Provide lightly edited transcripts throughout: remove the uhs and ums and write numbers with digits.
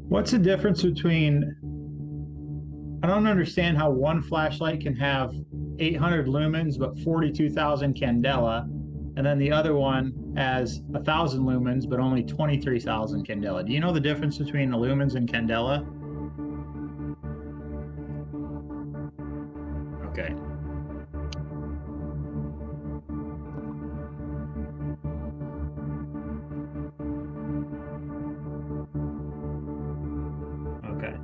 What's the difference between, I don't understand how one flashlight can have 800 lumens but 42,000 candela, and then the other one has 1,000 lumens but only 23,000 candela. Do you know the difference between the lumens and candela? Okay. Okay.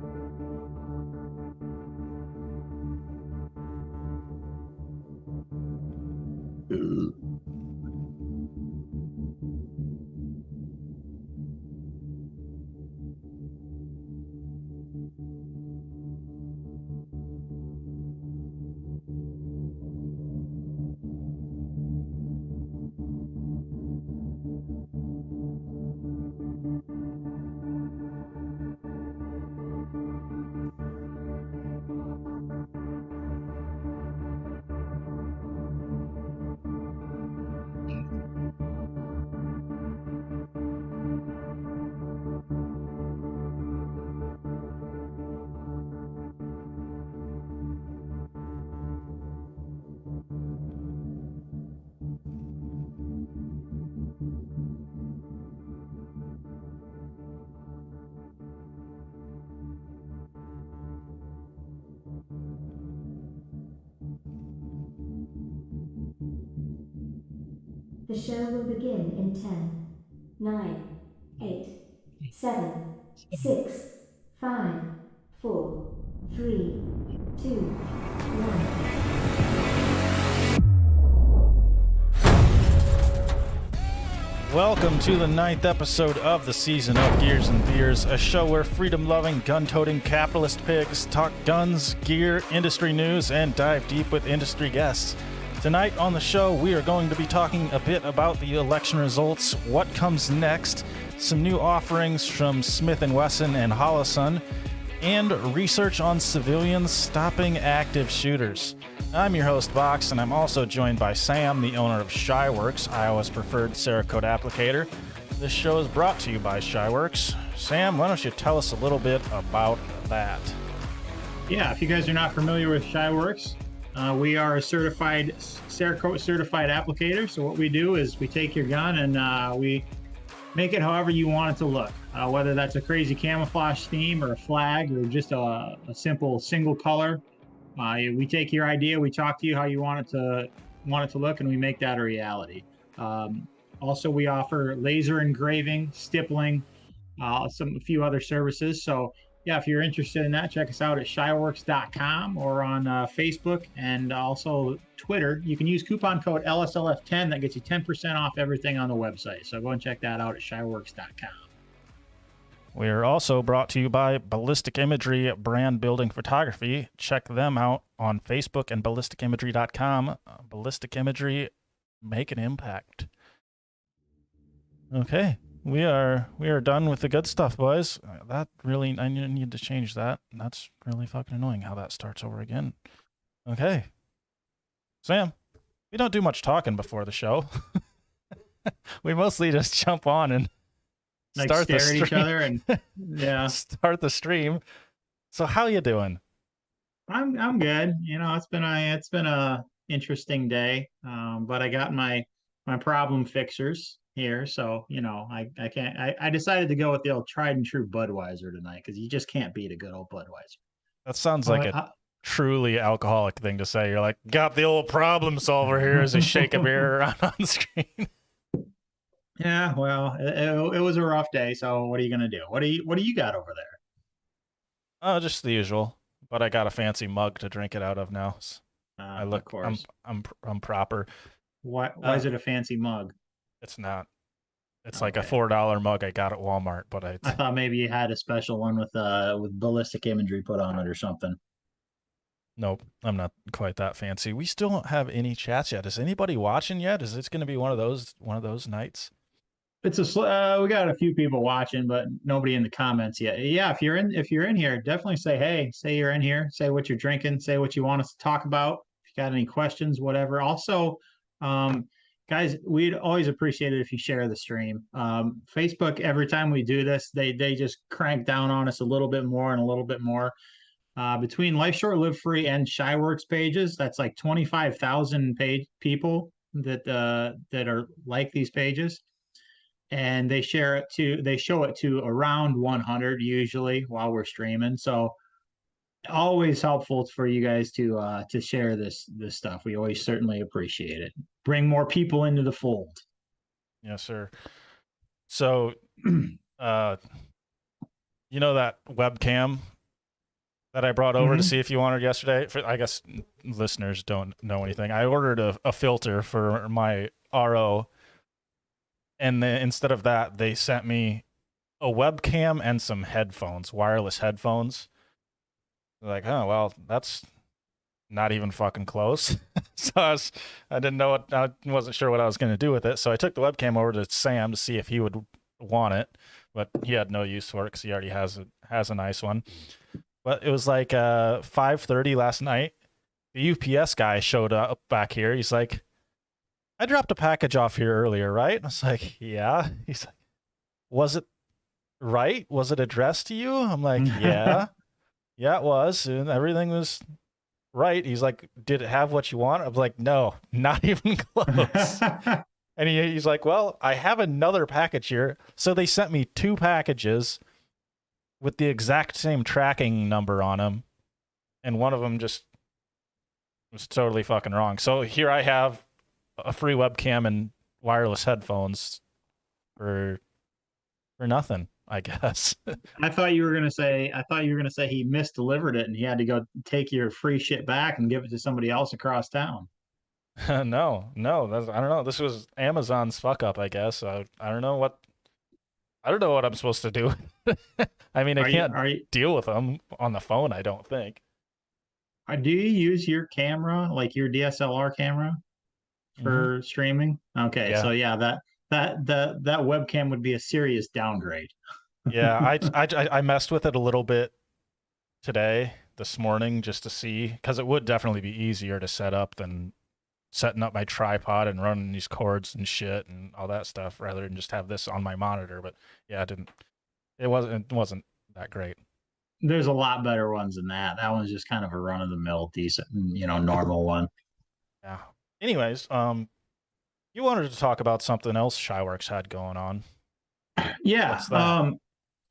The show will begin in 10, 9, 8, 7, 6, 5, 4, 3, 2, 1. Welcome to the 9th episode of the season of Gears and Beers, a show where freedom-loving, gun-toting capitalist pigs talk guns, gear, industry news, and dive deep with industry guests. Tonight on the show, we are going to be talking a bit about the election results, what comes next, some new offerings from Smith & Wesson and Holosun, and research on civilians stopping active shooters. I'm your host, Vox, and I'm also joined by Sam, the owner of Shyworks, Iowa's preferred Cerakote applicator. This show is brought to you by Shyworks. Sam, why don't you tell us a little bit about that? Yeah, if you guys are not familiar with Shyworks, we are a certified Cerakote certified applicator. So what we do is we take your gun and we make it however you want it to look. Whether that's a crazy camouflage theme or a flag or just a simple single color. We take your idea, we talk to you how you want it to look, and we make that a reality. Also, we offer laser engraving, stippling, a few other services. So yeah, if you're interested in that, check us out at shyworks.com or on Facebook and also Twitter. You can use coupon code LSLF10 that gets you 10% off everything on the website. So go and check that out at shyworks.com. We are also brought to you by Ballistic Imagery Brand Building Photography. Check them out on Facebook and ballisticimagery.com. Ballistic Imagery, make an impact. Okay, we are done with the good stuff, boys. That really, I need to change that. That's really fucking annoying how that starts over again. Okay, Sam, we don't do much talking before the show. We mostly just jump on and Like start stare the at stream. each other and yeah. Start the stream. So how you doing? I'm good. You know, it's been a interesting day. But I got my problem fixers here, so you know, I can't. I decided to go with the old tried and true Budweiser tonight because you just can't beat a good old Budweiser. That sounds Oh, like a truly alcoholic thing to say. You're like, got the old problem solver here as I shake a beer around on the screen. Yeah, well, it was a rough day. So what are you gonna do? What do you got over there? Oh, just the usual. But I got a fancy mug to drink it out of now. I look, of course. I'm proper. Why is it a fancy mug? It's not. It's Okay. like a $4 mug I got at Walmart, but I thought maybe you had a special one with ballistic imagery put on it or something. Nope, I'm not quite that fancy. We still don't have any chats yet. Is anybody watching yet? Is this going to be one of those nights? It's we got a few people watching, but nobody in the comments yet. Yeah, if you're in here, definitely say hey, say you're in here, say what you're drinking, say what you want us to talk about. If you got any questions, whatever. Also, guys, we'd always appreciate it if you share the stream. Facebook, every time we do this, they just crank down on us a little bit more and a little bit more. Between Life Short, Live Free, and Shyworks pages, that's like 25,000 people that are like these pages, and they show it to around 100 usually while we're streaming. So always helpful for you guys to share this stuff. We always certainly appreciate it. Bring more people into the fold. Yes, sir. So, you know that webcam that I brought over to see if you wanted yesterday? I guess listeners don't know anything. I ordered a filter for my RO, and then instead of that, they sent me a webcam and some headphones, wireless headphones. Like, oh, well, that's not even fucking close. So I didn't know what, I wasn't sure what I was going to do with it. So I took the webcam over to Sam to see if he would want it, but he had no use for it because he already has a nice one. But it was like 5:30 last night. The UPS guy showed up back here. He's like, I dropped a package off here earlier, right? I was like, yeah. He's like, was it right? Was it addressed to you? I'm like, yeah. Yeah, it was. And everything was right. He's like, did it have what you want? I was like, no, not even close. And he's like, well, I have another package here. So they sent me 2 packages with the exact same tracking number on them. And one of them just was totally fucking wrong. So here I have a free webcam and wireless headphones for nothing, I guess. I thought you were gonna say he misdelivered it and he had to go take your free shit back and give it to somebody else across town. No, I don't know. This was Amazon's fuck up, I guess. I don't know what I'm supposed to do. I mean, I can't deal with them on the phone, I don't think. Do you use your camera, like your DSLR camera, for streaming? Okay, yeah. So yeah, that webcam would be a serious downgrade. Yeah, I messed with it a little bit this morning, just to see, because it would definitely be easier to set up than setting up my tripod and running these cords and shit and all that stuff, rather than just have this on my monitor. But yeah, it wasn't that great. There's a lot better ones than that. That one's just kind of a run of the mill, decent, normal one. Yeah. Anyways, you wanted to talk about something else Shyworks had going on. Yeah.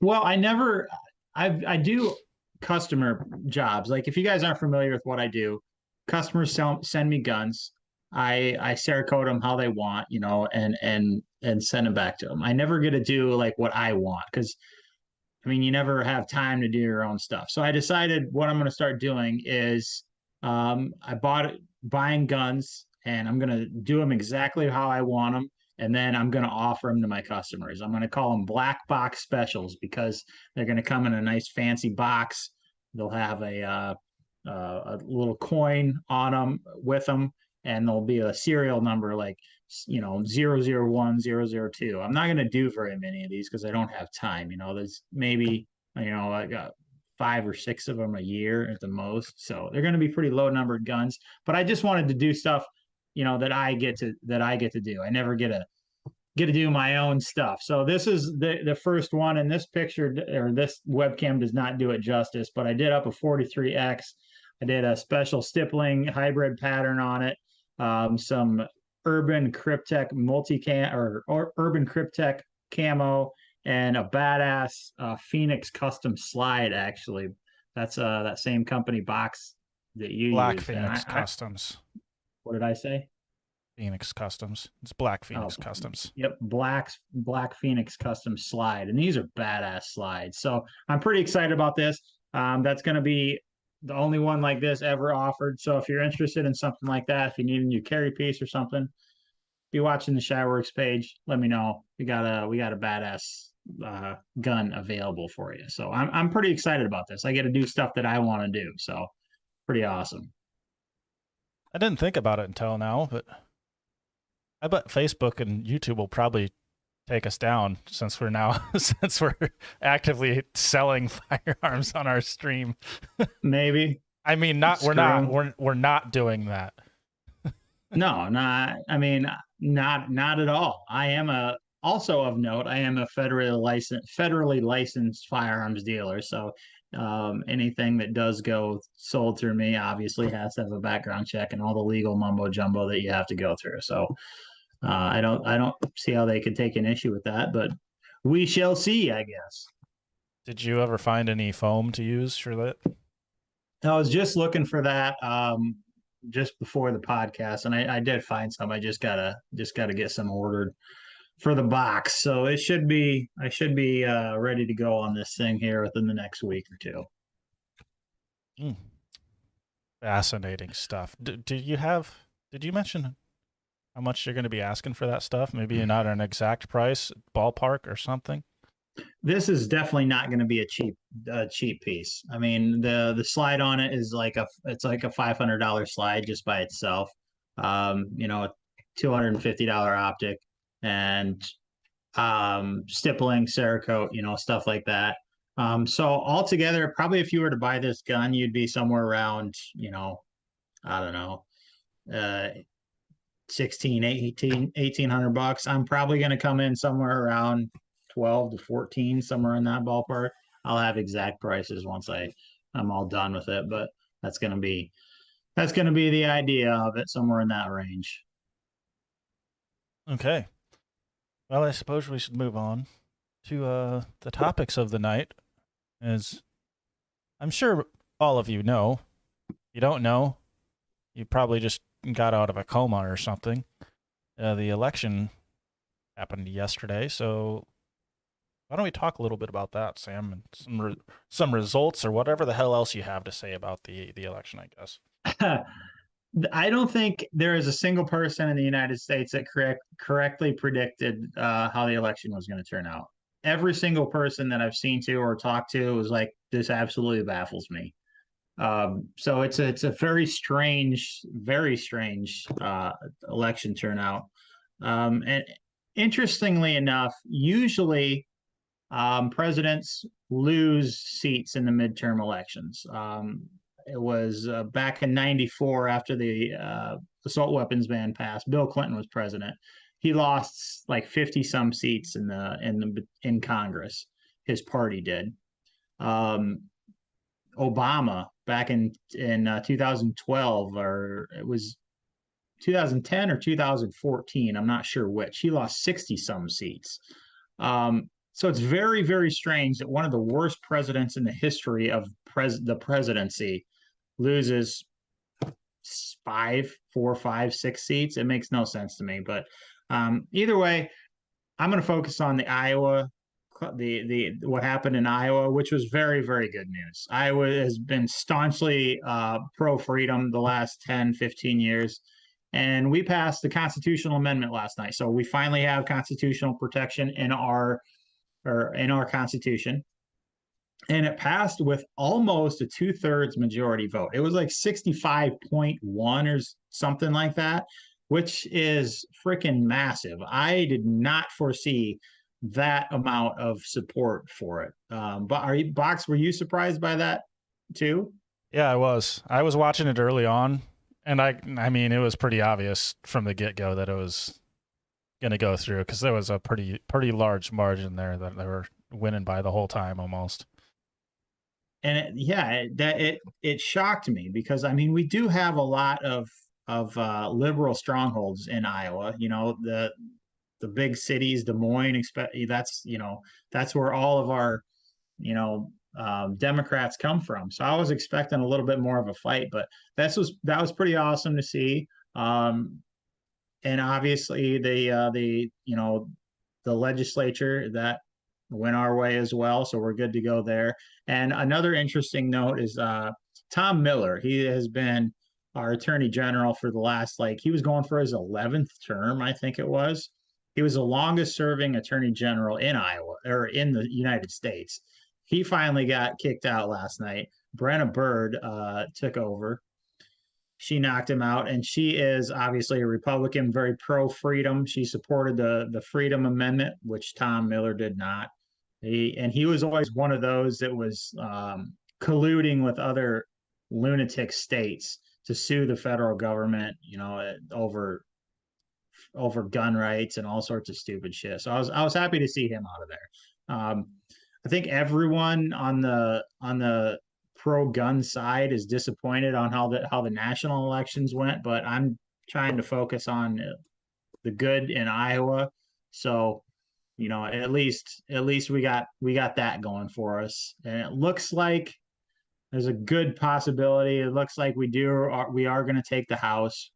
Well, I do customer jobs. Like, if you guys aren't familiar with what I do, customers send me guns. I Cerakote them how they want, and send them back to them. I never get to do like what I want, because I mean, you never have time to do your own stuff. So I decided what I'm going to start doing is buying guns, and I'm going to do them exactly how I want them. And then I'm going to offer them to my customers. I'm going to call them black box specials, because they're going to come in a nice fancy box. They'll have a little coin on them with them, and there'll be a serial number like 001, 002. I'm not going to do very many of these because I don't have time. There's maybe I got 5 or 6 of them a year at the most, so they're going to be pretty low numbered guns. But I just wanted to do stuff that I get to do. I never get to do my own stuff. So this is the first one, and this picture, or this webcam, does not do it justice, but I did up a 43X. I did a special stippling hybrid pattern on it, some Urban Cryptech multicam or Urban Cryptech camo, and a badass Phoenix custom slide. Actually, that's that same company box that you Black use. Phoenix Customs. What did I say? Phoenix Customs. It's Black Phoenix Customs. Yep, Black Phoenix Custom slide, and these are badass slides. So I'm pretty excited about this. That's going to be the only one like this ever offered. So if you're interested in something like that, if you need a new carry piece or something, be watching the Shyworks page. Let me know. We got a badass gun available for you. So I'm pretty excited about this. I get to do stuff that I want to do. So pretty awesome. I didn't think about it until now, but I bet Facebook and YouTube will probably take us down since we're actively selling firearms on our stream. Maybe. I mean, we're not doing that. No, not. I mean, Not at all. I am also of note. I am a federally licensed firearms dealer. So anything that does go sold through me obviously has to have a background check and all the legal mumbo jumbo that you have to go through. So I don't see how they could take an issue with that, but we shall see, I guess. Did you ever find any foam to use for that? I was just looking for that just before the podcast, and I did find some. I just gotta get some ordered for the box, so I should be ready to go on this thing here within the next week or two. Mm, fascinating stuff. Did you mention how much you're going to be asking for that stuff? Maybe not an exact price, ballpark or something. This is definitely not going to be a cheap piece. I mean, the slide on it is it's like a $500 slide just by itself. $250 optic and stippling, Cerakote, stuff like that. So altogether, probably if you were to buy this gun, you'd be somewhere around, I don't know, 16, 1800 bucks. I'm probably going to come in somewhere around 12 to 14, somewhere in that ballpark. I'll have exact prices once I'm all done with it, but that's going to be the idea of it, somewhere in that range. Okay. Well, I suppose we should move on to the topics of the night. As I'm sure all of you know, if you don't know, you probably just got out of a coma or something. The election happened yesterday, so why don't we talk a little bit about that, Sam, and some results or whatever the hell else you have to say about the election, I guess. I don't think there is a single person in the United States that correctly predicted how the election was going to turn out. Every single person that I've seen to or talked to was like, "This absolutely baffles me." So it's a very strange election turnout. And interestingly enough, usually presidents lose seats in the midterm elections. It was back in '94 after the assault weapons ban passed. Bill Clinton was president. He lost like 50 some seats in Congress. His party did. Um, Obama back in 2012, or it was 2010 or 2014. I'm not sure which. He lost 60 some seats. So it's very, very strange that one of the worst presidents in the history of the presidency loses 4, 5, 6 seats. It makes no sense to me. But either way, I'm going to focus on the Iowa, the what happened in Iowa, which was very, very good news. Iowa has been staunchly pro freedom the last 10, 15 years. And we passed the constitutional amendment last night. So we finally have constitutional protection in our Constitution. And it passed with almost a 2/3 majority vote. It was like 65.1 or something like that, which is freaking massive. I did not foresee that amount of support for it. But Box, were you surprised by that too? Yeah, I was. I was watching it early on, and I mean, it was pretty obvious from the get-go that it was going to go through because there was a pretty large margin there that they were winning by the whole time almost. And it shocked me because I mean we do have a lot of liberal strongholds in Iowa. The big cities, Des Moines, that's where all of our Democrats come from. So I was expecting a little bit more of a fight, but that was pretty awesome to see. And obviously the legislature that went our way as well, so we're good to go there. And another interesting note is Tom Miller. He has been our attorney general for the last he was going for his 11th term, I think it was. He was the longest serving attorney general in Iowa or in the United States. He finally got kicked out last night. Brenna Bird took over. She knocked him out, and she is obviously a Republican, very pro-freedom. She supported the Freedom Amendment, which Tom Miller did not. He was always one of those that was colluding with other lunatic states to sue the federal government, over over gun rights and all sorts of stupid shit. So I was happy to see him out of there. I think everyone on the pro gun side is disappointed on how the national elections went, but I'm trying to focus on the good in Iowa. So, at least we got that going for us. And it looks like there's a good possibility. It looks like we are going to take the House.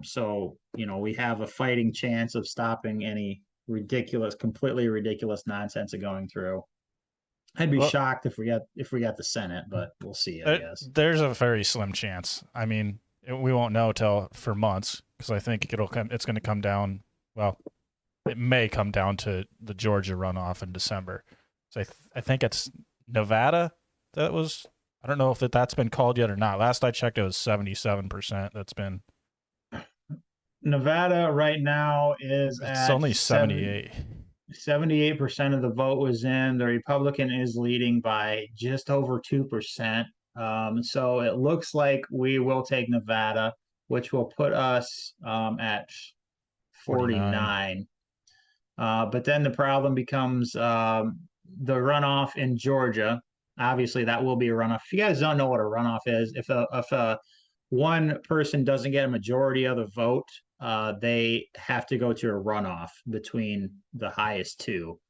So, we have a fighting chance of stopping any completely ridiculous nonsense of going through. I'd be Well, shocked if we got the Senate, but we'll see, I guess. there's a very slim chance. I mean, we won't know till for months because I think it's going to come down. Well, it may come down to the Georgia runoff in December. So I think it's Nevada that was. I don't know if that's been called yet or not. Last I checked, it was 77% that's been. Nevada right now is It's at only 78. 78% of the vote was in. The Republican is leading by just over 2%. So it looks like we will take Nevada, which will put us at 49. But then the problem becomes the runoff in Georgia. Obviously, that will be a runoff. If you guys don't know what a runoff is, if one person doesn't get a majority of the vote, they have to go to a runoff between the highest two.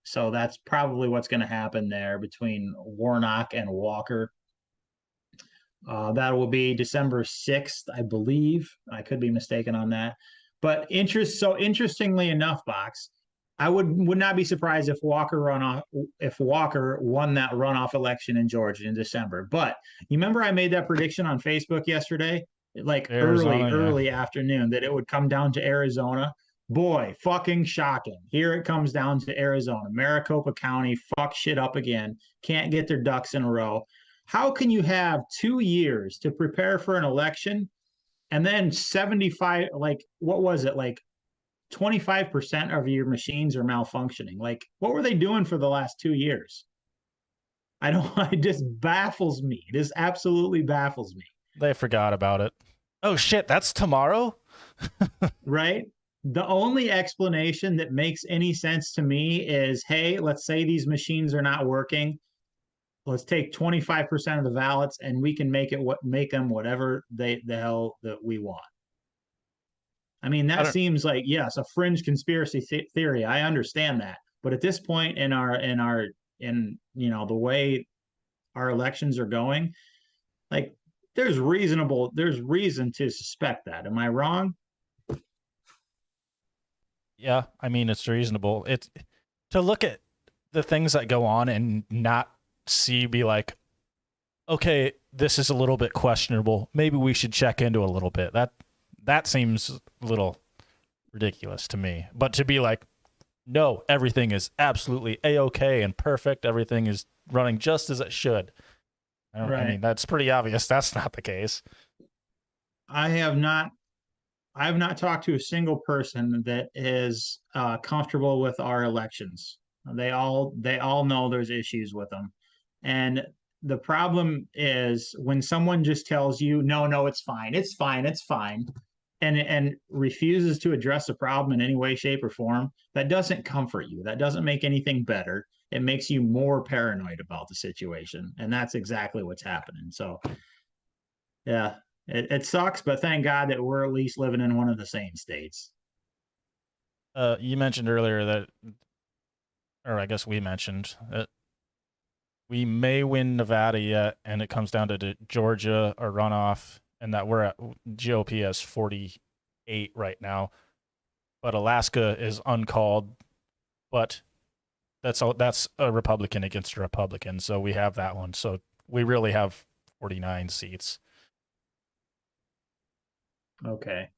So that's probably what's going to happen there between Warnock and Walker. That will be December 6th, I believe. I could be mistaken on that. But interestingly enough, Box, I would not be surprised if Walker won that runoff election in Georgia in December. But you remember I made that prediction on Facebook yesterday, like Arizona, early afternoon, that it would come down to Arizona. Boy, fucking shocking. Here it comes down to Arizona. Maricopa County fuck shit up again. Can't get their ducks in a row. How can you have 2 years to prepare for an election and then 75, like, what was it? Like 25% of your machines are malfunctioning. Like, what were they doing for the last 2 years? It just baffles me. It just absolutely baffles me. They forgot about it. Oh shit, that's tomorrow? Right? The only explanation that makes any sense to me is, hey, let's say these machines are not working. Let's take 25% of the ballots and we can make them whatever the hell that we want. I mean, that seems like, yes, a fringe conspiracy theory. I understand that. But at this point in the way our elections are going, like there's reason to suspect that. Am I wrong? Yeah, I mean, it's reasonable. It's to look at the things that go on and not be like, okay, this is a little bit questionable. Maybe we should check into a little bit. That seems a little ridiculous to me. But to be like, no, everything is absolutely A-okay and perfect. Everything is running just as it should. I mean, that's pretty obvious. That's not the case. I have not talked to a single person that is comfortable with our elections. They all know there's issues with them. And the problem is when someone just tells you, no, it's fine, and refuses to address the problem in any way, shape, or form, that doesn't comfort you. That doesn't make anything better. It makes you more paranoid about the situation. And that's exactly what's happening. So, yeah, it sucks, but thank God that we're at least living in one of the same states. You mentioned earlier that, or I guess we mentioned that we may win Nevada yet, and it comes down to Georgia or runoff, and that we're at GOP has 48 right now, but Alaska is uncalled, but that's a Republican against a Republican, so we have that one. So we really have 49 seats. Okay.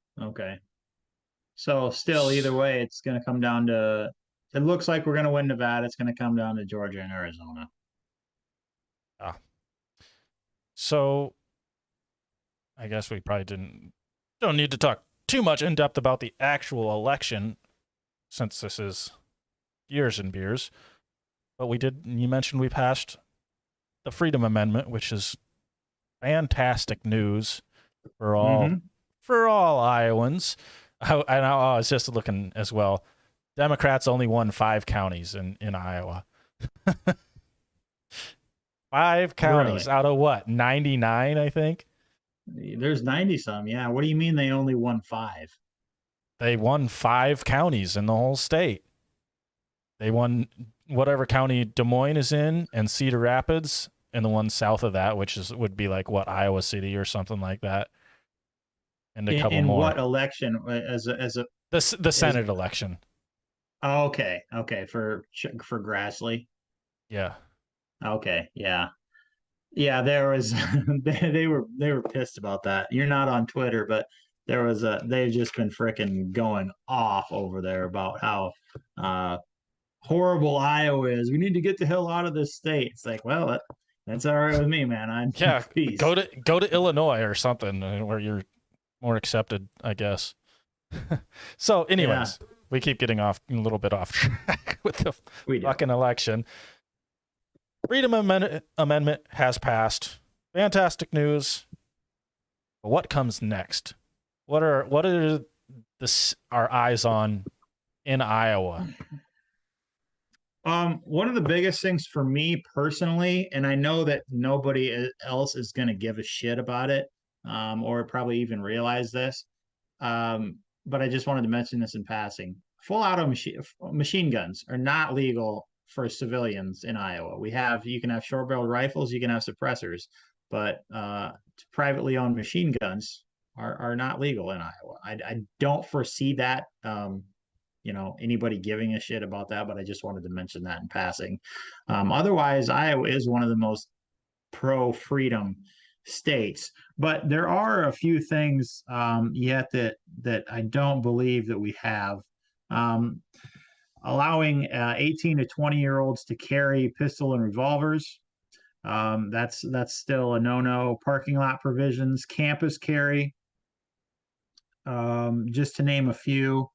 So still, either way, it's going to come down to. It looks like we're going to win Nevada. It's going to come down to Georgia and Arizona. So I guess we probably don't need to talk too much in depth about the actual election, since this is years and beers. But you mentioned we passed the Freedom Amendment, which is fantastic news for all Iowans. I was just looking as well. Democrats only won 5 counties in Iowa. 5 counties Really? out of what? 99, I think. There's 90 some. Yeah. What do you mean they only won 5? They won 5 counties in the whole state. They won whatever county Des Moines is in, and Cedar Rapids, and the one south of that, which would be like what, Iowa City or something like that, and a couple In more. what election? As a The as Senate election. oh, okay, for Grassley. Yeah. Okay, yeah. Yeah, there was they were pissed about that. You're not on Twitter, but they've just been freaking going off over there about how uh horrible Iowa is. We need to get the hell out of this state. It's like, well, that's all right with me, man. I'm Yeah, peace. go to Illinois or something where you're more accepted, I guess. So, Yeah, anyways, we keep getting off a little bit off track with the we do. fucking election. Freedom Amendment has passed. Fantastic news. But what comes next? What are our eyes on in Iowa? One of the biggest things for me personally, and I know that nobody else is going to give a shit about it, or probably even realize this, but I just wanted to mention this in passing. Full auto machine guns are not legal for civilians in Iowa. You can have short barreled rifles, you can have suppressors, but privately owned machine guns are not legal in Iowa. I don't foresee that. Anybody giving a shit about that, but I just wanted to mention that in passing. Otherwise, Iowa is one of the most pro freedom states, but there are a few things yet that I don't believe that we have. Um, Allowing 18 to 20-year-olds to carry pistol and revolvers. That's still a no-no. Parking lot provisions, campus carry, just to name a few.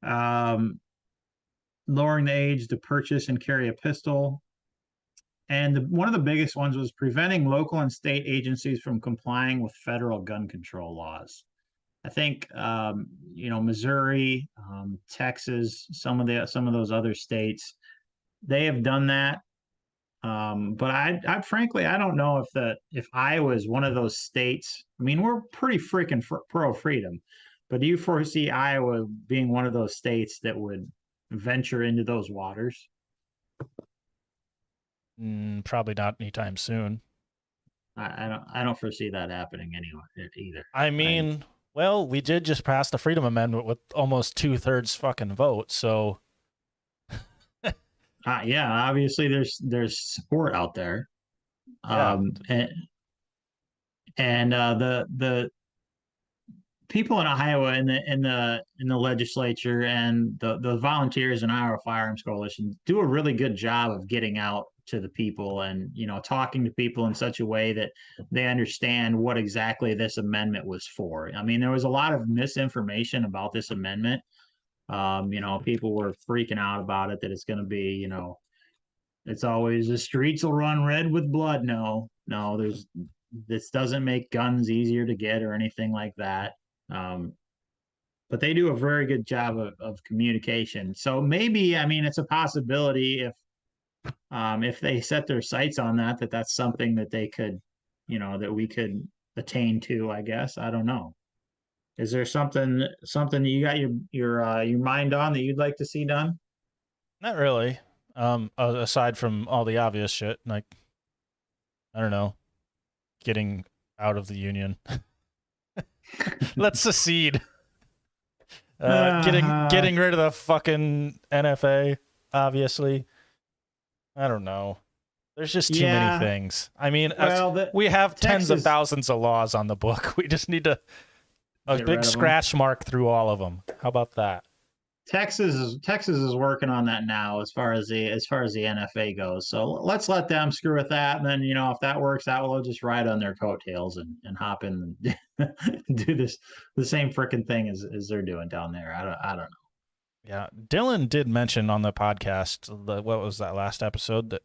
Um, Lowering the age to purchase and carry a pistol. And one of the biggest ones was preventing local and state agencies from complying with federal gun control laws. I think Missouri, Texas, some of those other states, they have done that. But I frankly I don't know if Iowa is one of those states. I mean, we're pretty freaking pro freedom, but do you foresee Iowa being one of those states that would venture into those waters? Probably not anytime soon. I don't foresee that happening anyway either. I I mean, well, we did just pass the Freedom Amendment with almost 2/3 fucking vote, so Yeah, obviously there's support out there. yeah. And the people in Iowa in the legislature and the volunteers in Iowa Firearms Coalition do a really good job of getting out to the people and talking to people in such a way that they understand what exactly this amendment was for. I mean, there was a lot of misinformation about this amendment. People were freaking out about it that it's going to be, it's always the streets will run red with blood. No, this doesn't make guns easier to get or anything like that. Um, but they do a very good job of communication. So maybe, I mean, it's a possibility if they set their sights on that's something that they could, that we could attain to, I guess. I don't know. Is there something that you got your mind on that you'd like to see done? Not really. Aside from all the obvious shit, like I don't know, getting out of the union. Let's secede. Getting rid of the fucking NFA, obviously. I don't know. There's just too many things. I mean, we have tens of thousands of laws on the book. We just need a big scratch mark through all of them. How about that? Texas is working on that now as far as the NFA goes. So let's let them screw with that, and then if that works out, we'll just ride on their coattails and hop in and do the same freaking thing as they're doing down there. I don't know. Yeah, Dylan did mention on the podcast, what was that last episode, that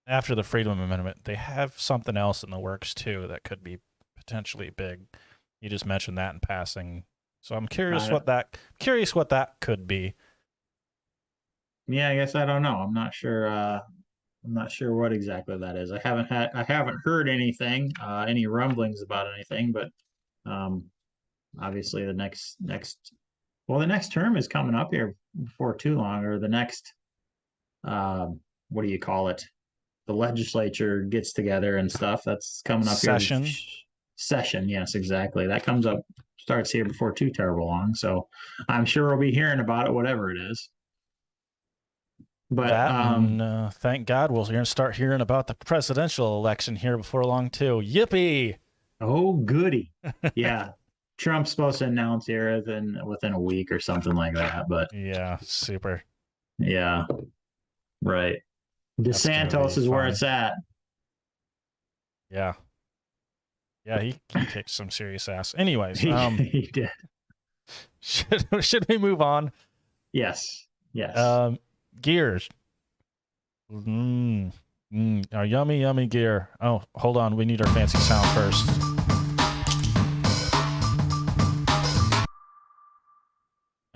after the Freedom Amendment, they have something else in the works too that could be potentially big. You just mentioned that in passing, So I'm curious Uh, what that could be. yeah, I guess I don't know. I'm not sure. I'm not sure what exactly that is. I haven't heard anything, any rumblings about anything, but um, obviously the next term is coming up here before too long, or the next, what do you call it? The legislature gets together and stuff. That's coming up here. Session. Session, yes, exactly. That comes up, starts here before too terrible long. So I'm sure we'll be hearing about it, whatever it is. But That, and thank God we'll start hearing about the presidential election here before long too. Yippee! oh goody, yeah. Trump's supposed to announce here within a week or something like that. But Yeah, super. yeah, right. That's gonna be DeSantis is where fun. it's at. Yeah. Yeah, he kicked some serious ass. Anyways, He did. should we move on? Yes. Yes. Gears. Our yummy gear. Oh, hold on. We need our fancy sound first.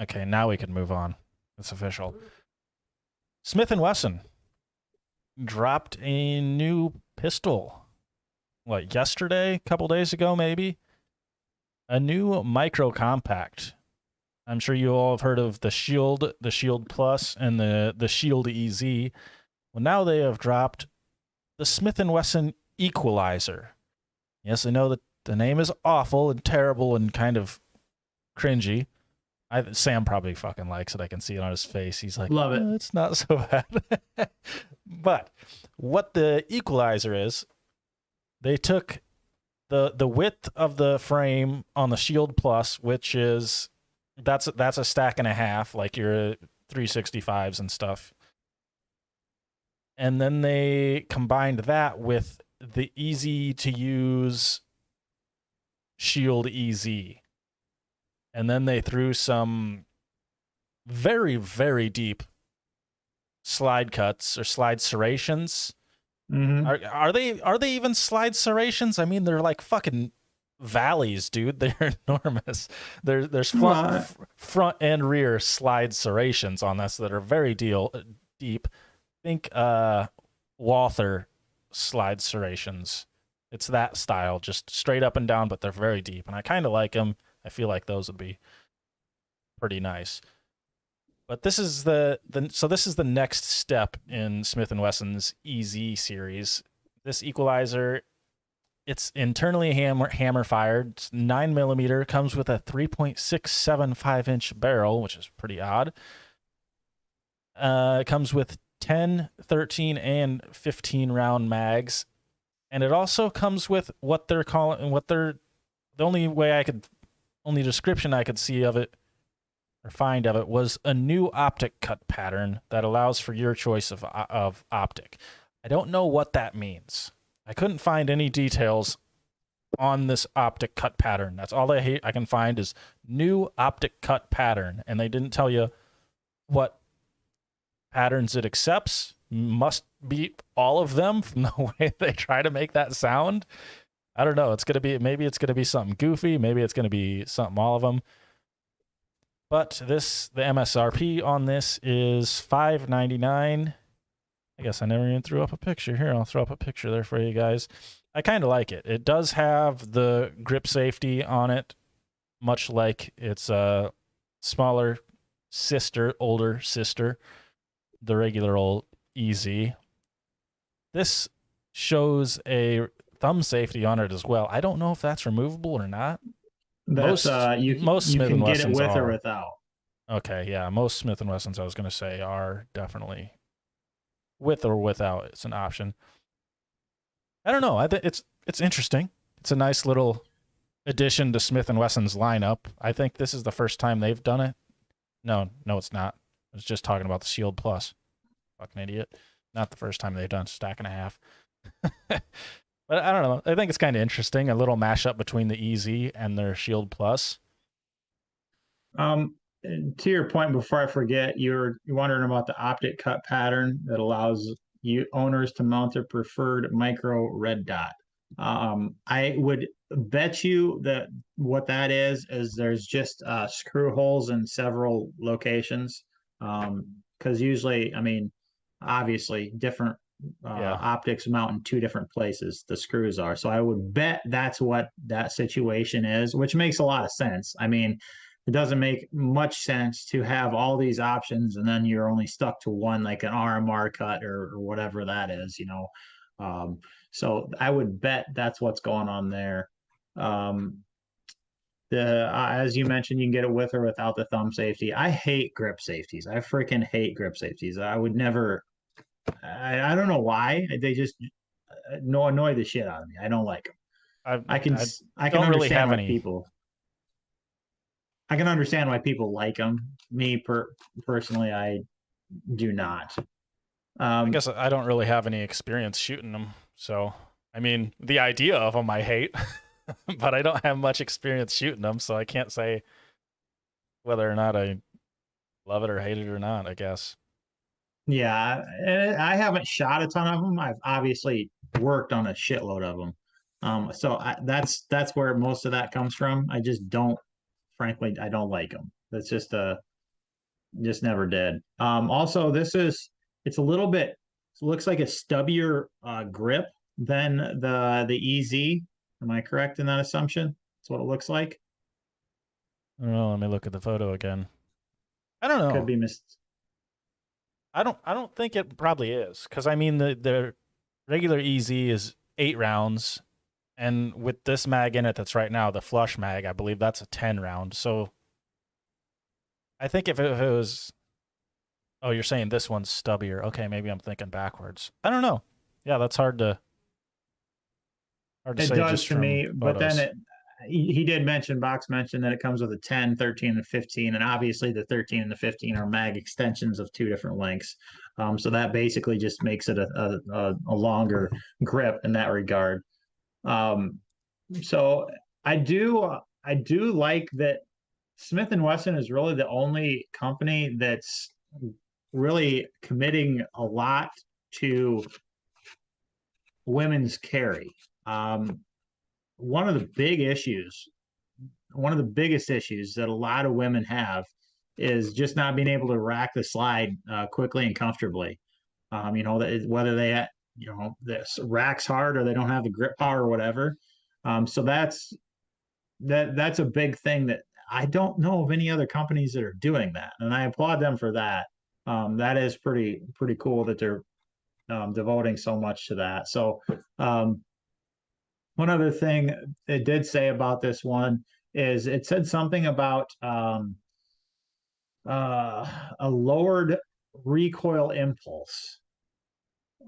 Okay, now we can move on. It's official. Smith & Wesson dropped a new pistol. What, yesterday? A couple days ago, maybe? A new micro compact. I'm sure you all have heard of the Shield Plus, and the Shield EZ. Well, now they have dropped the Smith & Wesson Equalizer. Yes, I know that the name is awful and terrible and kind of cringy. Sam probably fucking likes it. I can see it on his face. He's like, love it. It's not so bad. But what the Equalizer is, they took the width of the frame on the Shield Plus, which is that's a stack and a half, like your 365s and stuff. And then they combined that with the easy to use Shield EZ. And then they threw some very, very deep slide cuts or slide serrations. Mm-hmm. Are they even slide serrations? I mean, they're like fucking valleys, dude. They're enormous. There's front and rear slide serrations on this that are very deep. Think Walther slide serrations. It's that style, just straight up and down, but they're very deep, and I kind of like them. I feel like those would be pretty nice. But this is this is the next step in Smith & Wesson's EZ series. This Equalizer, it's internally hammer fired. It's 9mm, comes with a 3.675-inch barrel, which is pretty odd. It comes with 10, 13, and 15 round mags. And it also comes with the only description I could see of it or find of it was a new optic cut pattern that allows for your choice of optic. I don't know what that means. I couldn't find any details on this optic cut pattern. That's all I can find is new optic cut pattern, and they didn't tell you what patterns it accepts. Must be all of them from the way they try to make that sound. I don't know. Maybe it's gonna be something goofy. Maybe it's gonna be something all of them. But the MSRP on this is $5.99. I guess I never even threw up a picture. Here, I'll throw up a picture there for you guys. I kind of like it. It does have the grip safety on it, much like its smaller sister, older sister, the regular old EZ. This shows a thumb safety on it as well. I don't know if that's removable or not. That's most Smith can & get it Wessons with are. or without. Okay, yeah, most Smith & Wessons I was going to say are definitely with or without. It's an option. I don't know. I think it's interesting. It's a nice little addition to Smith & Wesson's lineup. I think this is the first time they've done it. No, it's not. I was just talking about the Shield Plus. Fucking idiot. Not the first time they've done stack and a half. But I don't know. I think it's kind of interesting. A little mashup between the EZ and their Shield Plus. To your point, before I forget, you're wondering about the optic cut pattern that allows you owners to mount their preferred micro red dot. I would bet you that what that is there's just screw holes in several locations. Because usually, I mean, obviously, different Yeah. optics mount in two different places. The screws are. So I would bet that's what that situation is, which makes a lot of sense. I mean, it doesn't make much sense to have all these options and then you're only stuck to one, like an RMR cut or whatever that is, you know. So I would bet that's what's going on there. Um, the As you mentioned, you can get it with or without the thumb safety. I hate grip safeties. I freaking hate grip safeties. I would never. I don't know why they just annoy the shit out of me. I don't like them. I I can I I can don't really understand have why any. people. I can understand why people like them. Personally, I do not. I Um, guess I don't really have any experience shooting them. So, I mean, the idea of them I hate, but I don't have much experience shooting them, so I can't say whether or not I love it or hate it or not, I guess. Yeah, and I haven't shot a ton of them. I've obviously worked on a shitload of them. That's where most of that comes from. I just don't, frankly, I don't like them. That's just never did. Also, it's a little bit it looks like a stubbier grip than the EZ. Am I correct in that assumption? That's what it looks like. I don't know, let me look at the photo again. I don't Could know. be missed. I don't think it probably is cuz I mean the regular EZ is 8 rounds and with this mag in it that's right now, the flush mag, I believe that's a 10 round. So I think if it was oh, you're saying this one's stubbier. Okay, maybe I'm thinking backwards. I don't know. Yeah, that's hard to It say does just to from me, but then photos. he did mention, Box mentioned that it comes with a 10, 13, and 15, and obviously the 13 and the 15 are mag extensions of two different lengths. So that basically just makes it a longer grip in that regard. Um, so I do like that Smith and Wesson is really the only company that's really committing a lot to women's carry. Um, one of the big issues, one of the biggest issues that a lot of women have is just not being able to rack the slide quickly and comfortably. You know, whether they, you know, this racks hard or they don't have the grip power or whatever. So that's a big thing that I don't know of any other companies that are doing that, and I applaud them for that. That is pretty cool that they're devoting so much to that. So um, one other thing it did say about this one is it said something about a lowered recoil impulse.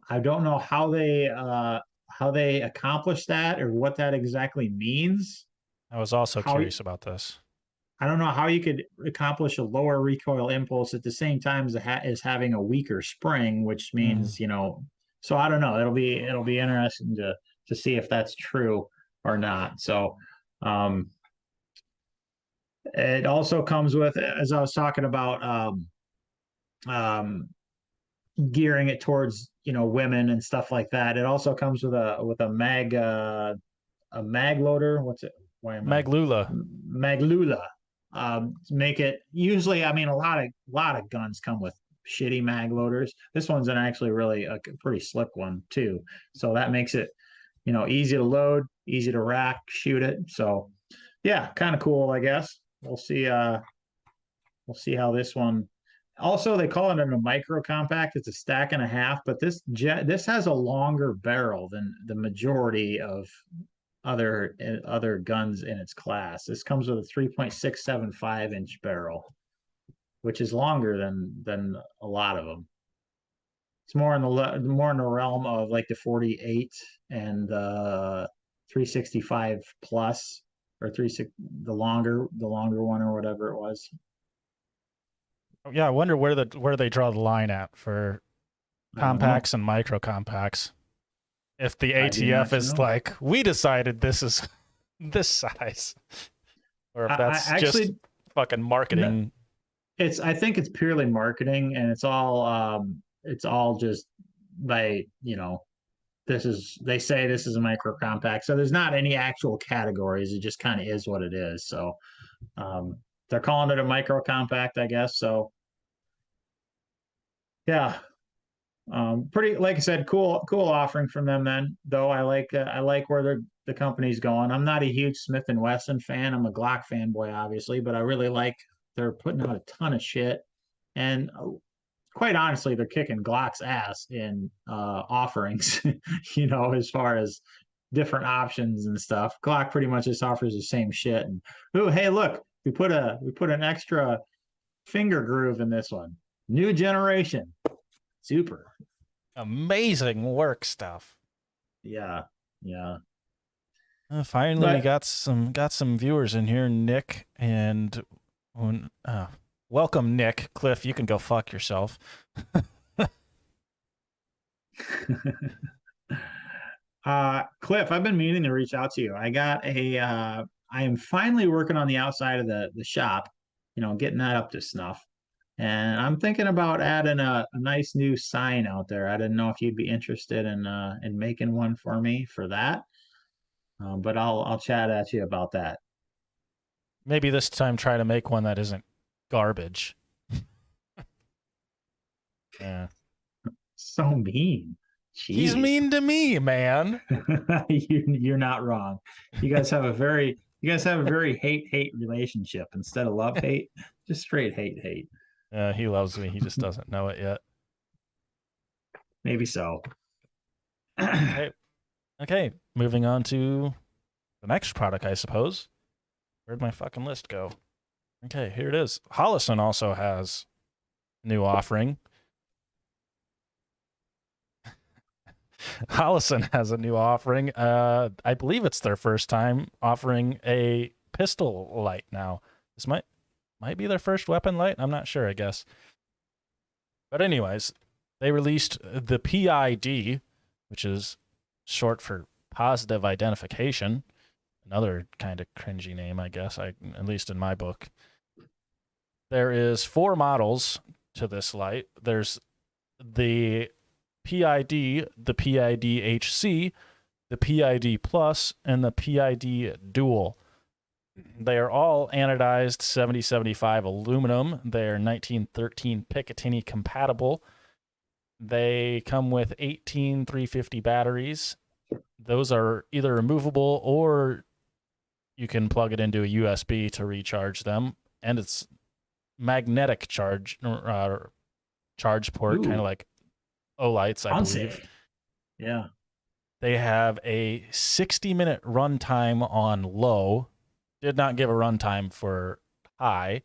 I don't know how they accomplish that or what that exactly means. I was also How curious about this. I don't know how you could accomplish a lower recoil impulse at the same time as having a weaker spring, which Mm. means, you know, so I don't know. It'll be interesting to see if that's true or not. So it also comes with, as I was talking about, um, gearing it towards, you know, women and stuff like that. It also comes with a mag loader. What's it? Why am I Maglula. Maglula? To make it usually, I mean, a lot of guns come with shitty mag loaders. This one's actually really a pretty slick one too. So that makes it, you know, easy to load, easy to rack, shoot it. So yeah, kind of cool, I guess. We'll see how this one. Also, they call it a micro compact. It's a stack and a half, but this has a longer barrel than the majority of other guns in its class. This comes with a 3.675-inch barrel, which is longer than a lot of them. It's more in the realm of like the 48 and the 365 plus or the longer one or whatever it was. Yeah, I wonder where they draw the line at for I don't know. compacts and micro compacts. If the I do not ATF is know. like, we decided this is this size, or if I that's just actually fucking marketing. I think it's purely marketing and it's all just by, you know, they say this is a micro compact. So there's not any actual categories. It just kind of is what it is. So they're calling it a micro compact, I guess. So yeah, pretty, like I said, cool offering from them. Then though, I like where the company's going. I'm not a huge Smith and Wesson fan. I'm a Glock fanboy, obviously, but I really like they're putting out a ton of shit, and quite honestly, they're kicking Glock's ass in offerings. You know, as far as different options and stuff. Glock pretty much just offers the same shit. And ooh, hey, look, we put an extra finger groove in this one. New generation. Super. Amazing work stuff. Yeah. Yeah. Finally, But we got some viewers in here, Nick, and welcome, Nick. Cliff, you can go fuck yourself. Cliff, I've been meaning to reach out to you. I am finally working on the outside of the shop, you know, getting that up to snuff. And I'm thinking about adding a nice new sign out there. I didn't know if you'd be interested in making one for me for that. But I'll chat at you about that. Maybe this time try to make one that isn't garbage. Yeah. So mean. Jeez. He's mean to me, man. You're not wrong. You guys have a very hate relationship instead of love hate, just straight hate. He loves me. He just doesn't know it yet. Maybe so. Okay. Moving on to the next product, I suppose. Where'd my fucking list go? Okay, here it is. Hollison also has a new offering. Hollison has a new offering. I believe it's their first time offering a pistol light now. This might be their first weapon light. I'm not sure, I guess. But anyways, they released the PID, which is short for positive identification. Another kind of cringy name, I guess, at least in my book. There is 4 models to this light. There's the PID, the PID HC, the PID Plus, and the PID Dual. They are all anodized 7075 aluminum. They're 1913 Picatinny compatible. They come with 18 350 batteries. Those are either removable or you can plug it into a USB to recharge them. And it's magnetic charge port, kind of like Olights, I believe. Yeah. They have a 60-minute runtime on low. Did not give a runtime for high.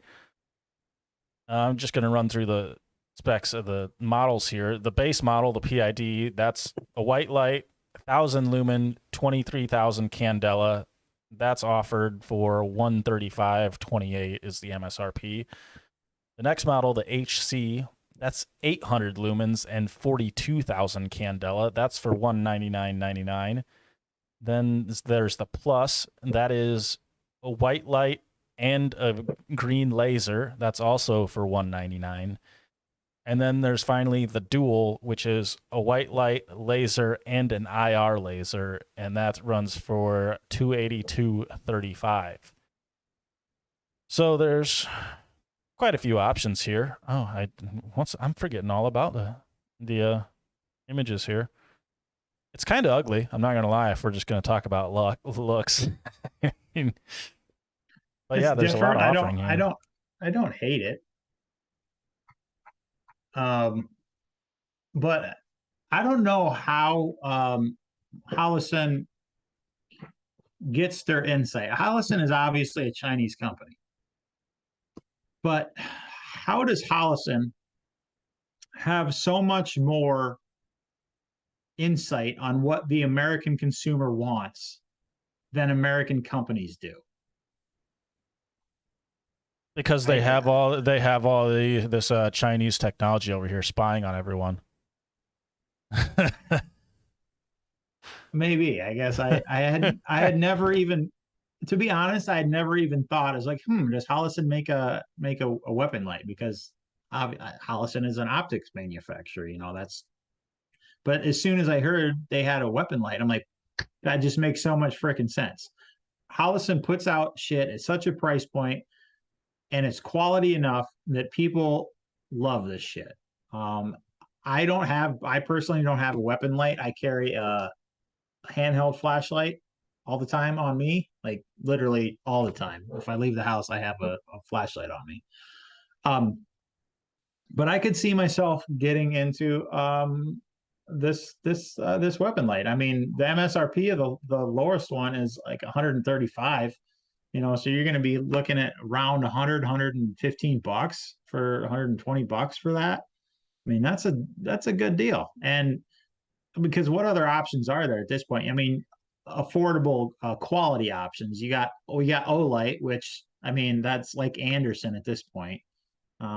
I'm just going to run through the specs of the models here. The base model, the PID, that's a white light, 1,000 lumen, 23,000 candela. That's offered for $135.28 is the MSRP. The next model, the HC, that's 800 lumens and 42,000 candela. That's for $199.99. Then there's the Plus. That is a white light and a green laser. That's also for $199. And then there's finally the Dual, which is a white light laser and an IR laser, and that runs for $282.35. So there's quite a few options here. Oh, I'm forgetting all about the images here. It's kind of ugly. I'm not gonna lie. If we're just gonna talk about looks, but yeah, there's a lot of offering here. I don't hate it. But I don't know how Hollison gets their insight. Hollison is obviously a Chinese company. But how does Hollison have so much more insight on what the American consumer wants than American companies do? Because they have all this Chinese technology over here spying on everyone. Maybe. I guess I had never even, to be honest, I had never even thought. I was like, does Hollison make a weapon light? Because Hollison is an optics manufacturer. You know, that's But as soon as I heard they had a weapon light, I'm like, that just makes so much freaking sense. Hollison puts out shit at such a price point, and it's quality enough that people love this shit. Um, I personally don't have a weapon light. I carry a handheld flashlight all the time on me, like literally all the time. If I leave the house, I have a flashlight on me. Um, but I could see myself getting into this weapon light. I mean, the MSRP of the lowest one is like 135. So you're going to be looking at around 100, $115 for $120 for that. I mean, that's a good deal. And because what other options are there at this point? I mean, affordable quality options. We got Olight, which I mean that's like Anderson at this point.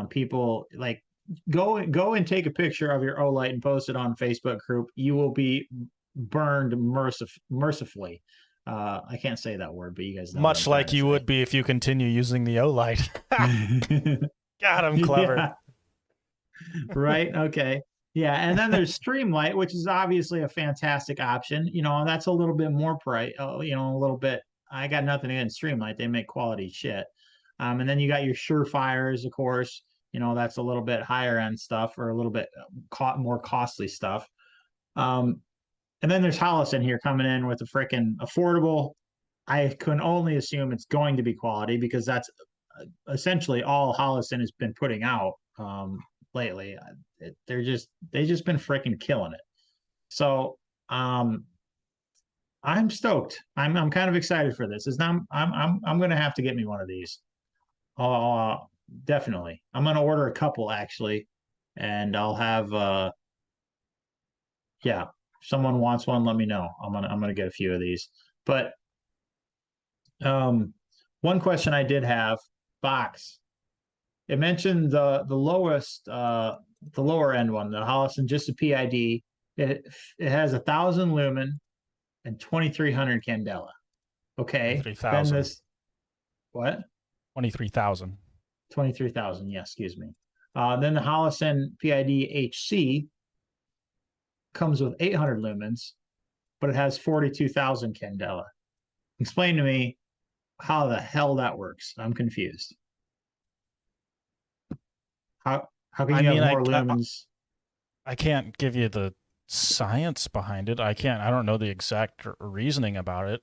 People like go and take a picture of your Olight and post it on Facebook group. You will be burned mercifully. I can't say that word, but you guys know what I'm Much trying like to you say. would be if you continue using the Olight. God, I'm clever. Yeah, right. Okay. Yeah, and then there's Streamlight, which is obviously a fantastic option. That's a little bit more price. A little bit. I got nothing against Streamlight; they make quality shit. And then you got your Surefires, of course. That's a little bit higher end stuff, or a little bit more costly stuff. And then there's Hollison here coming in with a freaking affordable. I can only assume it's going to be quality because that's essentially all Hollison has been putting out lately. They just been freaking killing it. So I'm stoked. I'm kind of excited for this. I'm gonna have to get me one of these. Uh, Definitely. I'm gonna order a couple actually, and I'll have yeah. If someone wants one, let me know. I'm gonna get a few of these. But um, one question I did have, box. It mentioned the lower end one, the Hollison, just a PID. It has 1,000 lumen and 2,300 candela. Okay, then 23,000. this what 23,000. 23,000? Yeah, excuse me. Then the Hollison PID HC comes with 800 lumens, but it has 42,000 candela. Explain to me how the hell that works. I'm confused. How can I you have mean, more lumens? I can't give you the science behind it. I don't know the exact reasoning about it,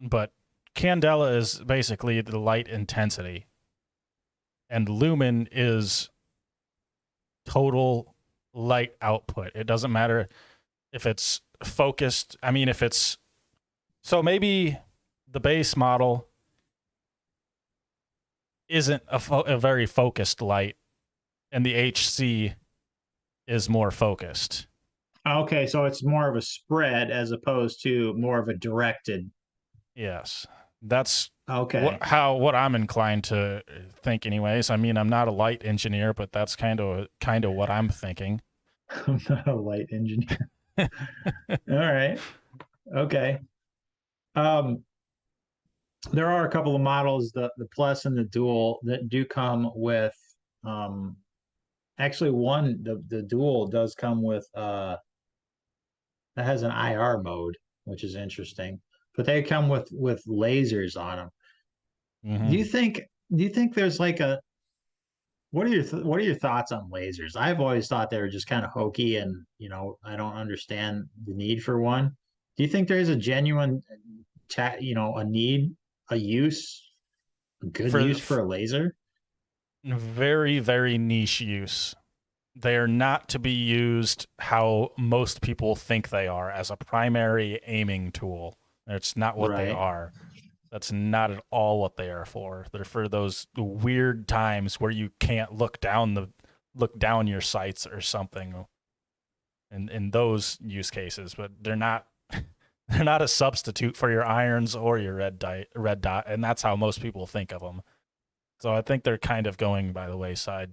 but candela is basically the light intensity, and lumen is total light output. It doesn't matter if it's focused. I mean, if it's so maybe the base model isn't a very focused light, and the HC is more focused. Okay, so it's more of a spread as opposed to more of a directed. Yes, that's Okay. what I'm inclined to think, anyways. I mean, I'm not a light engineer, but that's kind of what I'm thinking. I'm not a light engineer. All right. Okay. Um, there are a couple of models, the Plus and the Dual, that do come with actually the Dual does come with that has an IR mode, which is interesting. But they come with lasers on them. Mm-hmm. Do you think there's like a what are your thoughts on lasers? I've always thought they were just kind of hokey, and I don't understand the need for one. Do you think there's a genuine a need, a use, a good use for a laser? Very, very niche use. They are not to be used how most people think they are, as a primary aiming tool. It's not what they are. That's not at all what they are for. They're for those weird times where you can't look down your sights or something. In those use cases, but they're not they're not a substitute for your irons or your red dot, and that's how most people think of them. So I think they're kind of going by the wayside.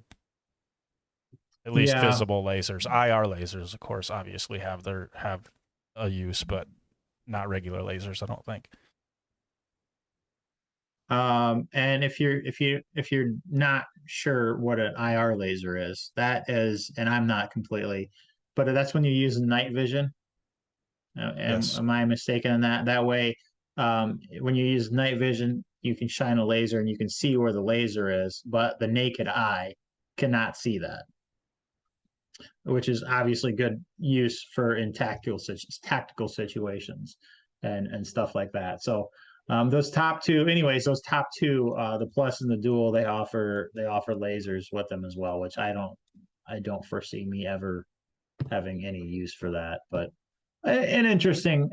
At least visible lasers. IR lasers, of course, obviously have a use, but not regular lasers, I don't think. And if you're not sure what an IR laser is, that is, and I'm not completely, but that's when you use night vision. Yes. Am I mistaken in that? That way, when you use night vision, you can shine a laser and you can see where the laser is, but the naked eye cannot see that, which is obviously good use for in tactical situations and stuff like that. So those top two, those top two, the plus and the dual, they offer lasers with them as well, which I don't foresee me ever having any use for that. But an interesting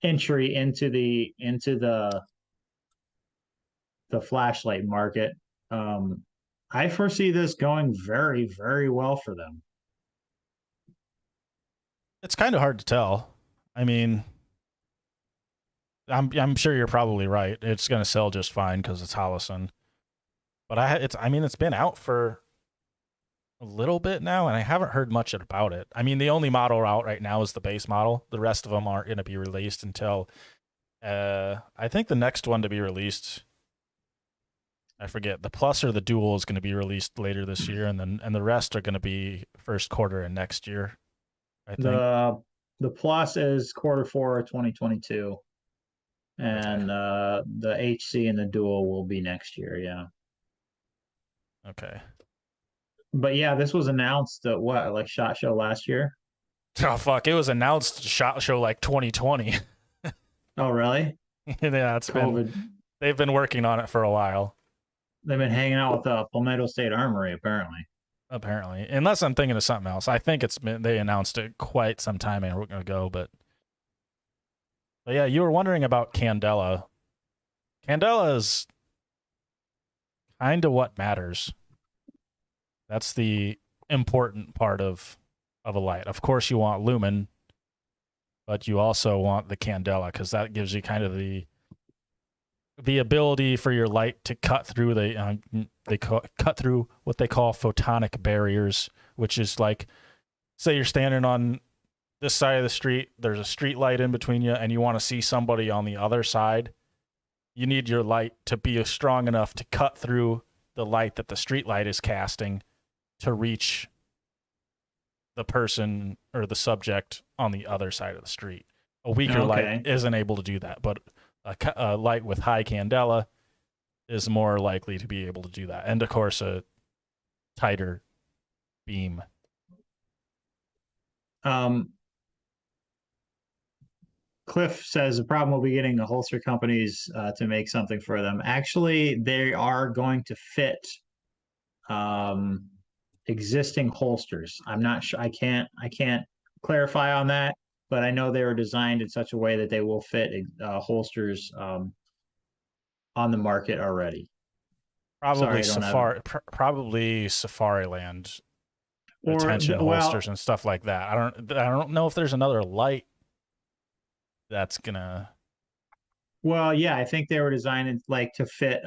entry into the flashlight market. I foresee this going very, very well for them. It's kind of hard to tell. I mean, I'm sure you're probably right. It's going to sell just fine because it's Holosun. But it's been out for a little bit now, and I haven't heard much about it. I mean, the only model out right now is the base model. The rest of them aren't going to be released until I think the next one to be released, I forget, the plus or the dual is going to be released later this year, and the rest are going to be first quarter of next year. I think The plus is Q4 of 2022, and the HC and the dual will be next year. Yeah. Okay. But yeah, this was announced at what, like SHOT Show last year? Oh fuck! It was announced at SHOT Show like 2020. Oh, really? Yeah, COVID. They've been working on it for a while. They've been hanging out with the Palmetto State Armory, apparently. Apparently, unless I'm thinking of something else. I think they announced it quite some time ago, but yeah, you were wondering about Candela. Candela is kind of what matters. That's the important part of a light. Of course, you want lumen, but you also want the candela because that gives you kind of the ability for your light to cut through cut through what they call photonic barriers, which is like, say you're standing on this side of the street, there's a street light in between you, and you want to see somebody on the other side. You need your light to be strong enough to cut through the light that the street light is casting to reach the person or the subject on the other side of the street. A weaker light isn't able to do that, but a light with high candela is more likely to be able to do that. And of course, a tighter beam. Cliff says the problem will be getting the holster companies to make something for them. Actually, they are going to fit existing holsters. I'm not sure. I can't clarify on that, but I know they were designed in such a way that they will fit holsters on the market already. Probably probably Safariland attention holsters and stuff like that. I don't know if there's another light that's gonna. Well, yeah, I think they were designed like to fit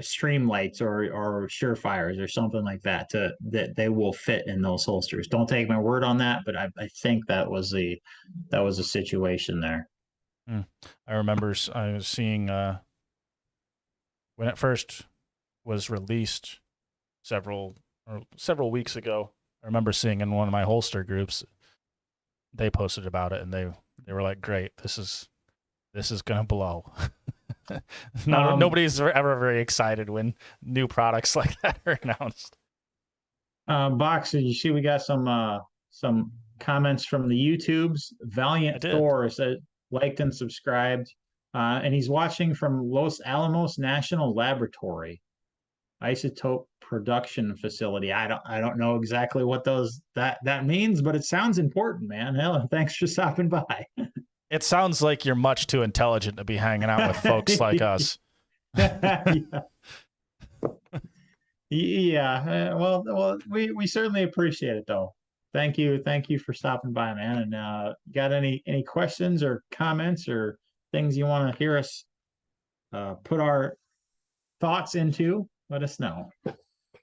stream lights or surefires or something like that that they will fit in those holsters. Don't take my word on that, but I think that was the situation there. I remember I was seeing when it first was released several weeks ago. I remember seeing in one of my holster groups, they posted about it and they were like, "Great, this is gonna blow." Nobody's ever very excited when new products like that are announced. Box, you see, we got some comments from the YouTubes. Valiant Thor said liked and subscribed, and he's watching from Los Alamos National Laboratory isotope production facility. I don't know exactly what that means, but it sounds important, man. Hell, thanks for stopping by. It sounds like you're much too intelligent to be hanging out with folks like us. Yeah. Well, we certainly appreciate it, though. Thank you for stopping by, man. And got any questions or comments or things you want to hear us put our thoughts into? Let us know.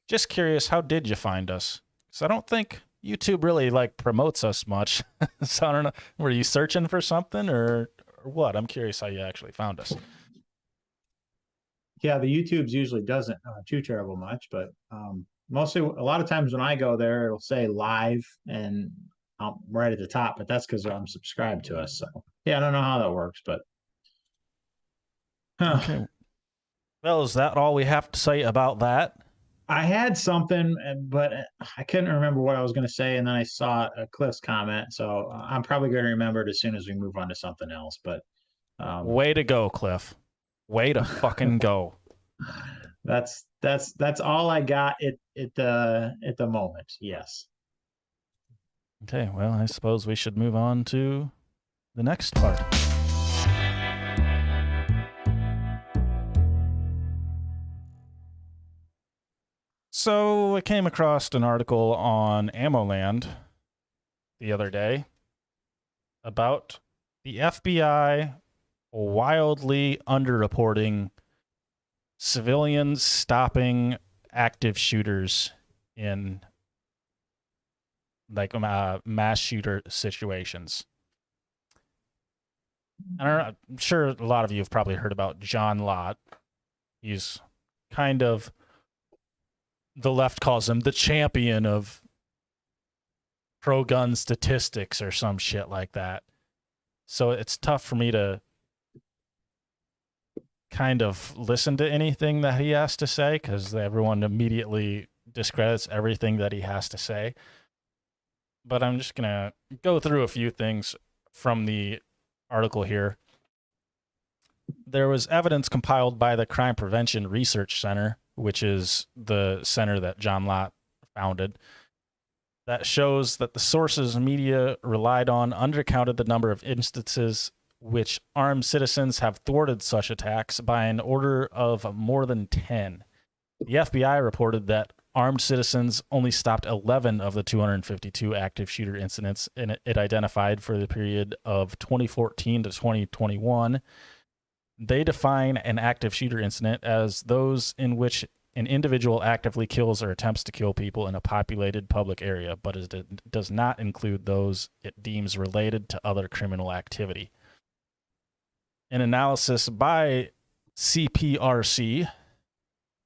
Just curious, how did you find us? Because I don't think YouTube really promotes us much. So I don't know. Were you searching for something or what? I'm curious how you actually found us. Yeah, the YouTube's usually doesn't too terrible much, but mostly a lot of times when I go there, it'll say live and right at the top, but that's because I'm subscribed to us. So yeah, I don't know how that works, but Okay. Well, is that all we have to say about that? I had something, but I couldn't remember what I was going to say, and then I saw a Cliff's comment, so I'm probably going to remember it as soon as we move on to something else. But Way to go, Cliff. Way to fucking go. that's all I got at the moment. Yes. Okay, well, I suppose we should move on to the next part. So I came across an article on AmmoLand the other day about the FBI wildly underreporting civilians stopping active shooters in like mass shooter situations. I'm sure a lot of you have probably heard about John Lott. He's kind of, the left calls him the champion of pro-gun statistics or some shit like that. So it's tough for me to kind of listen to anything that he has to say because everyone immediately discredits everything that he has to say. But I'm just going to go through a few things from the article here. There was evidence compiled by the Crime Prevention Research Center, which is the center that John Lott founded, that shows that the sources media relied on undercounted the number of instances which armed citizens have thwarted such attacks by an order of more than 10. The FBI reported that armed citizens only stopped 11 of the 252 active shooter incidents it identified for the period of 2014 to 2021. They define an active shooter incident as those in which an individual actively kills or attempts to kill people in a populated public area, but it does not include those it deems related to other criminal activity. An analysis by CPRC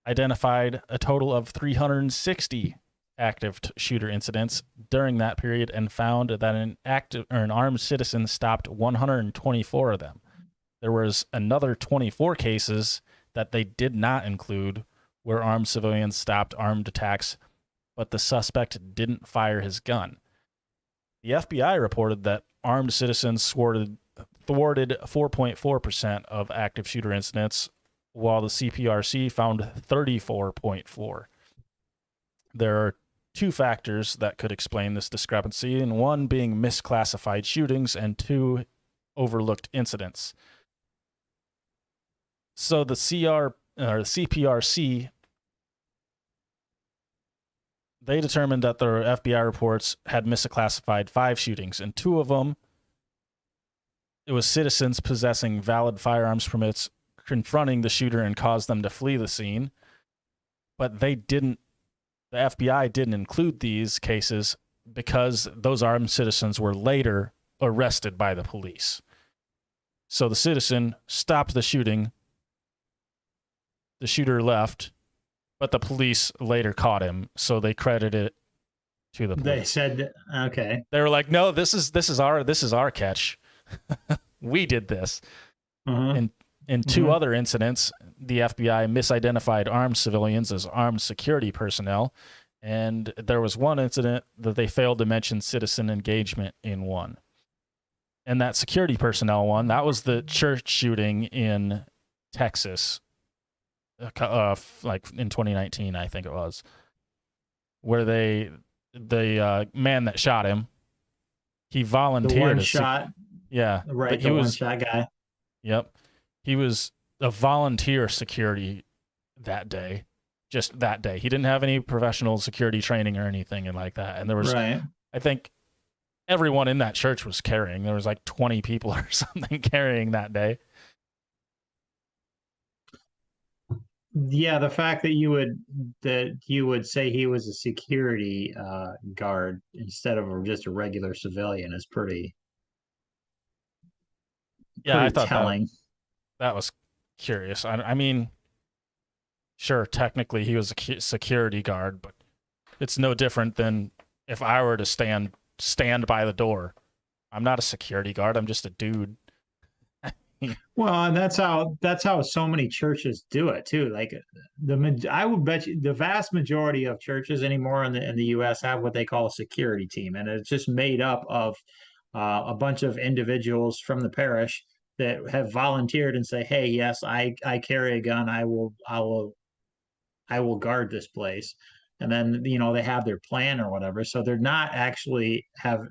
identified a total of 360 active shooter incidents during that period and found that an armed citizen stopped 124 of them. There was another 24 cases that they did not include where armed civilians stopped armed attacks, but the suspect didn't fire his gun. The FBI reported that armed citizens thwarted 4.4% of active shooter incidents, while the CPRC found 34.4%. There are two factors that could explain this discrepancy, and one being misclassified shootings and two overlooked incidents. So the CPRC, they determined that the FBI reports had misclassified 5 shootings, and 2 of them, it was citizens possessing valid firearms permits confronting the shooter and caused them to flee the scene. But the FBI didn't include these cases because those armed citizens were later arrested by the police. So the citizen stopped the shooting, the shooter left, but the police later caught him, so they credited it to the police. They said, okay. They were like, "No, this is our catch. We did this." And in 2 other incidents, the FBI misidentified armed civilians as armed security personnel, and there was one incident that they failed to mention citizen engagement in one. And that security personnel one, that was the church shooting in Texas, like in 2019, I think it was, where the man that shot him, he volunteered. The one shot. Yeah. Right, the one shot guy. Yep. He was a volunteer security that day. Just that day. He didn't have any professional security training or anything like that. And there was, I think, everyone in that church was carrying. There was like 20 people or something carrying that day. Yeah, the fact that you would say he was a security guard instead of just a regular civilian is pretty. Yeah, I thought telling. That was curious. I mean, sure, technically he was a security guard, but It's no different than if I were to stand by the door. I'm not a security guard. I'm just a dude. Well, and that's how so many churches do it too. Like I would bet you the vast majority of churches anymore in the U.S. have what they call a security team, and it's just made up of a bunch of individuals from the parish that have volunteered and say, "Hey, yes, I carry a gun. I will guard this place." And then they have their plan or whatever. So they're not actually have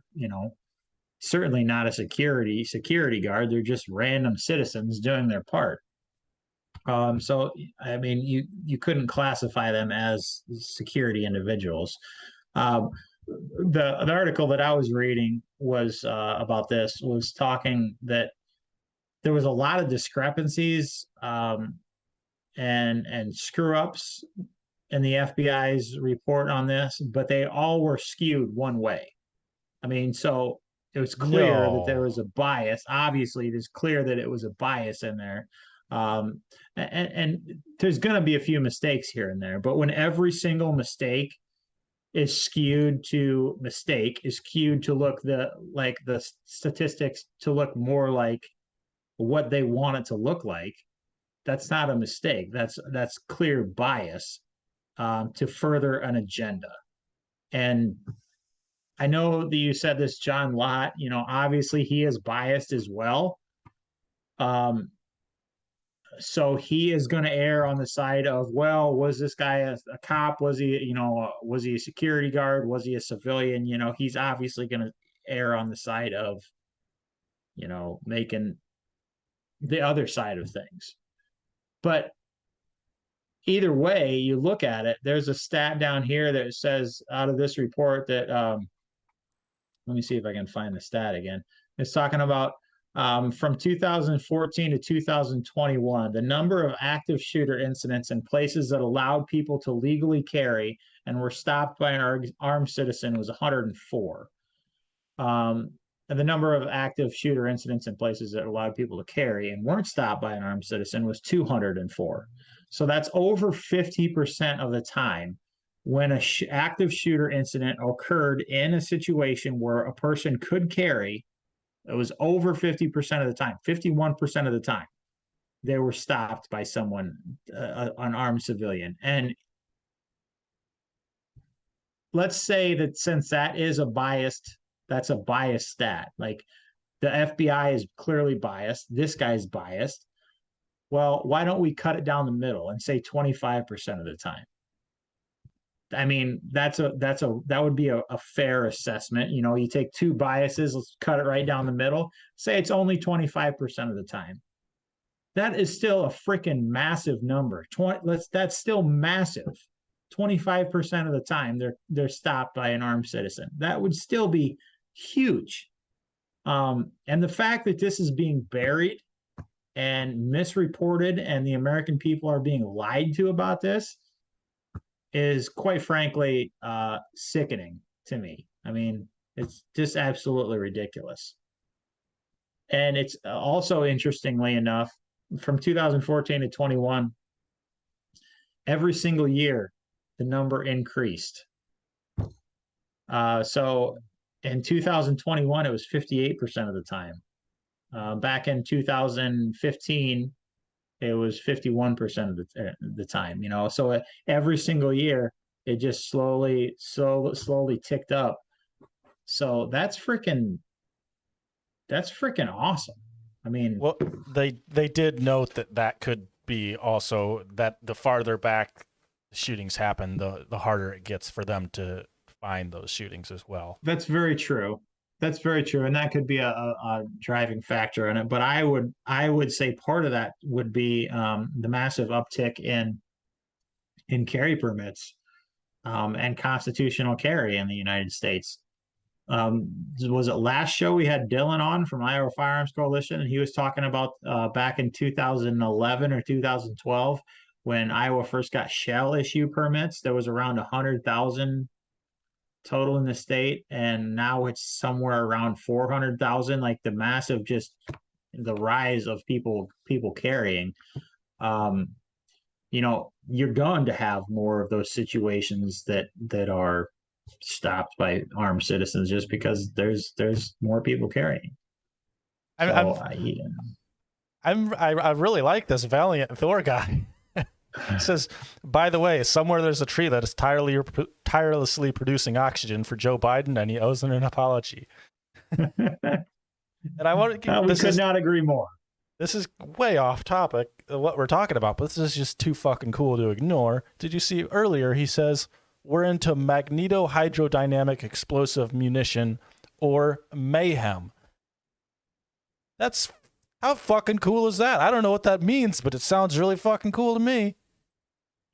certainly not a security guard. They're just random citizens doing their part. So I mean, you couldn't classify them as security individuals. Um, the article that I was reading was about this was talking that there was a lot of discrepancies and screw ups in the FBI's report on this, but they all were skewed one way. I mean, so it was clear that there No. was a bias. Obviously, it is clear that it was a bias in there. And there's going to be a few mistakes here and there, but when every single mistake is skewed to look the statistics to look more like what they want it to look like, that's not a mistake. That's clear bias to further an agenda. And I know that you said this, John Lott, obviously he is biased as well. So he is going to err on the side of, well, was this guy a cop? Was he a security guard? Was he a civilian? He's obviously going to err on the side of, making the other side of things. But either way, you look at it, there's a stat down here that says out of this report that, let me see if I can find the stat again. It's talking about from 2014 to 2021, the number of active shooter incidents in places that allowed people to legally carry and were stopped by an armed citizen was 104. And the number of active shooter incidents in places that allowed people to carry and weren't stopped by an armed citizen was 204. So that's over 50% of the time when an active shooter incident occurred in a situation where a person could carry. It was over 50% of the time, 51% of the time, they were stopped by someone, an armed civilian. And let's say that since that's a biased stat. Like the FBI is clearly biased. This guy's biased. Well, why don't we cut it down the middle and say 25% of the time? I mean, that would be a fair assessment. You take two biases, let's cut it right down the middle. Say it's only 25% of the time. That is still a freaking massive number. That's still massive. 25% of the time they're stopped by an armed citizen. That would still be huge. And the fact that this is being buried and misreported and the American people are being lied to about this is quite frankly sickening to me. I mean, it's just absolutely ridiculous. And it's also, interestingly enough, from 2014 to 21, every single year, the number increased. So in 2021, it was 58% of the time. Back in 2015, it was 51% of the time. So every single year, it just slowly ticked up. So that's freaking awesome. I mean, Well, they did note that could be also that the farther back shootings happen, the harder it gets for them to find those shootings as well. that's very true. That's very true, and that could be a driving factor in it. But I would say part of that would be the massive uptick in carry permits and constitutional carry in the United States. Was it last show we had Dylan on from Iowa Firearms Coalition, and he was talking about back in 2011 or 2012 when Iowa first got shell issue permits. There was around 100,000 total in the state, and now it's somewhere around 400,000. Like the massive, just the rise of people carrying. you're going to have more of those situations that are stopped by armed citizens just because there's more people carrying. I'm, So I'm, I really like this Valiant Thor guy. He says, by the way, somewhere there's a tree that is tirelessly producing oxygen for Joe Biden, and he owes an apology. And I want to. we could not agree more. This is way off topic what we're talking about, but this is just too fucking cool to ignore. Did you see earlier? He says we're into magnetohydrodynamic explosive munition, or mayhem. That's how fucking cool is that? I don't know what that means, but it sounds really fucking cool to me.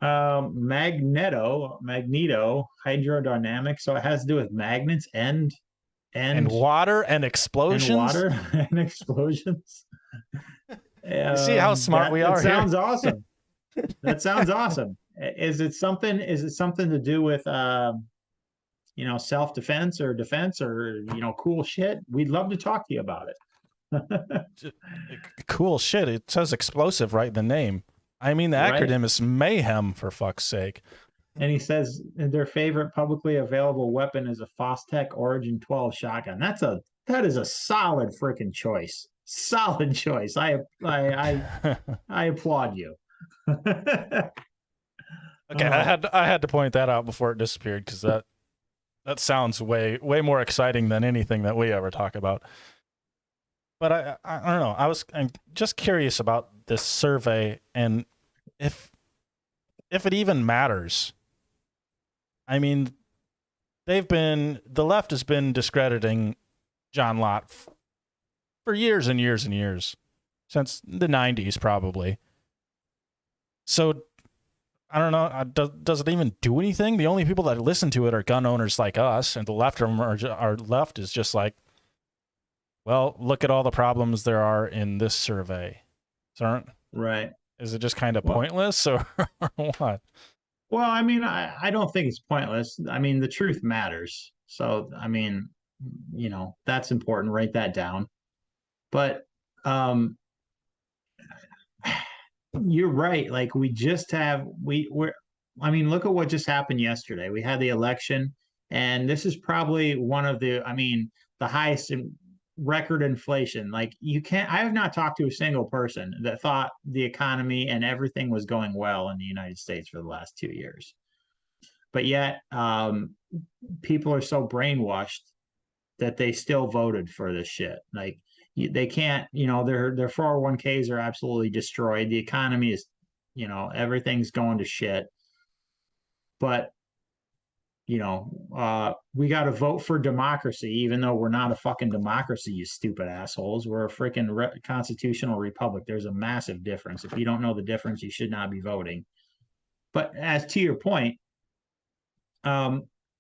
Magneto hydrodynamic, so it has to do with magnets and water and explosions. And explosions. You see how smart we are. That sounds awesome. That sounds awesome. Is it something to do with self-defense or defense or cool shit? We'd love to talk to you about it. Cool shit. It says explosive right in the name. I mean, the acronym is mayhem, for fuck's sake. And he says their favorite publicly available weapon is a Fostech Origin 12 shotgun. That is a solid freaking choice. Solid choice. I applaud you. Okay, I had to point that out before it disappeared, because that sounds way more exciting than anything that we ever talk about. But I don't know. I'm just curious about this survey and if it even matters. I mean, the left has been discrediting John Lott for years and years and years, since the 90s probably. So I don't know. Does it even do anything? The only people that listen to it are gun owners like us, and the left our left is just like, well, look at all the problems there are in this survey. So, right. Is it just kind of pointless or what? Well, I mean, I don't think it's pointless. I mean, the truth matters. So, I mean, that's important. Write that down. But you're right. Like look at what just happened yesterday. We had the election, and this is probably one of the highest in record inflation. Like I have not talked to a single person that thought the economy and everything was going well in the United States for the last 2 years. But yet, people are so brainwashed that they still voted for this shit. Like they can't, their 401ks are absolutely destroyed. The economy is, everything's going to shit. But we got to vote for democracy, even though we're not a fucking democracy, you stupid assholes. We're a freaking constitutional republic. There's a massive difference. If you don't know the difference, you should not be voting. But as to your point,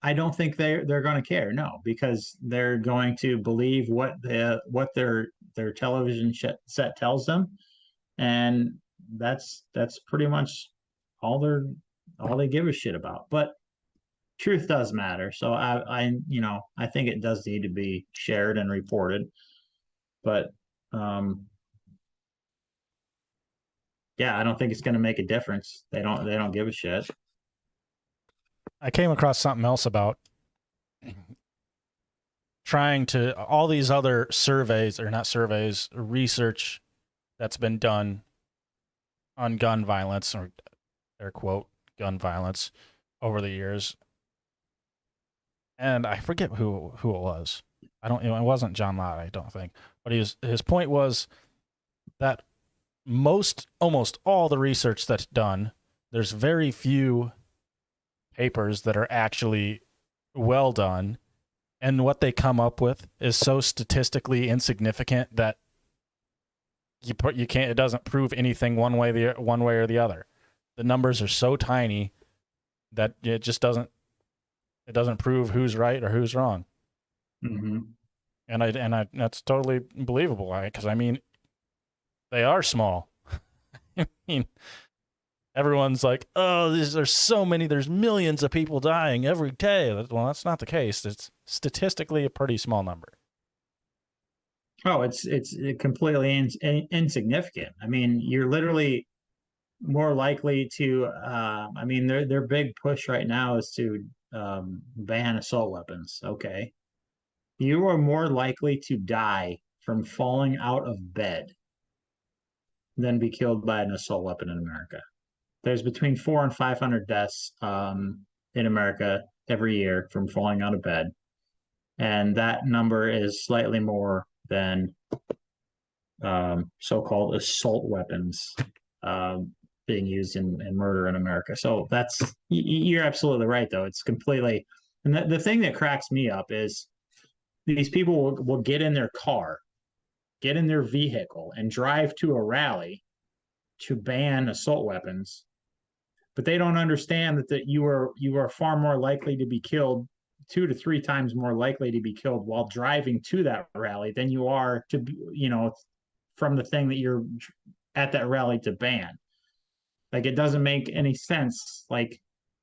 I don't think they're going to care. No, because they're going to believe what their television set tells them, and that's pretty much all they give a shit about. But truth does matter. So I think it does need to be shared and reported. But yeah, I don't think it's going to make a difference. They don't give a shit. I came across something else about trying to all these other research that's been done on gun violence, or air quote gun violence, over the years. And I forget who it was. It wasn't John Lott, I don't think. But his point was that almost all the research that's done, there's very few papers that are actually well done, and what they come up with is so statistically insignificant that you can't. It doesn't prove anything one way or the other. The numbers are so tiny that it just doesn't. It doesn't prove who's right or who's wrong. Mm-hmm. And that's totally believable. Because they are small. I mean, everyone's like, oh, there's so many. There's millions of people dying every day. Well, that's not the case. It's statistically a pretty small number. Oh, it's completely insignificant. I mean, you're literally more likely to I mean their big push right now is to ban assault weapons. Okay. You are more likely to die from falling out of bed than be killed by an assault weapon in America. There's between 400 and 500 deaths in America every year from falling out of bed, and that number is slightly more than so-called assault weapons being used in murder in America. So you're absolutely right, though. It's completely, and the thing that cracks me up is these people will get in their car, get in their vehicle, and drive to a rally to ban assault weapons, but they don't understand that you are far more likely to be killed, 2 to 3 times more likely to be killed while driving to that rally than you are to from the thing that you're at that rally to ban. Like, it doesn't make any sense. Like,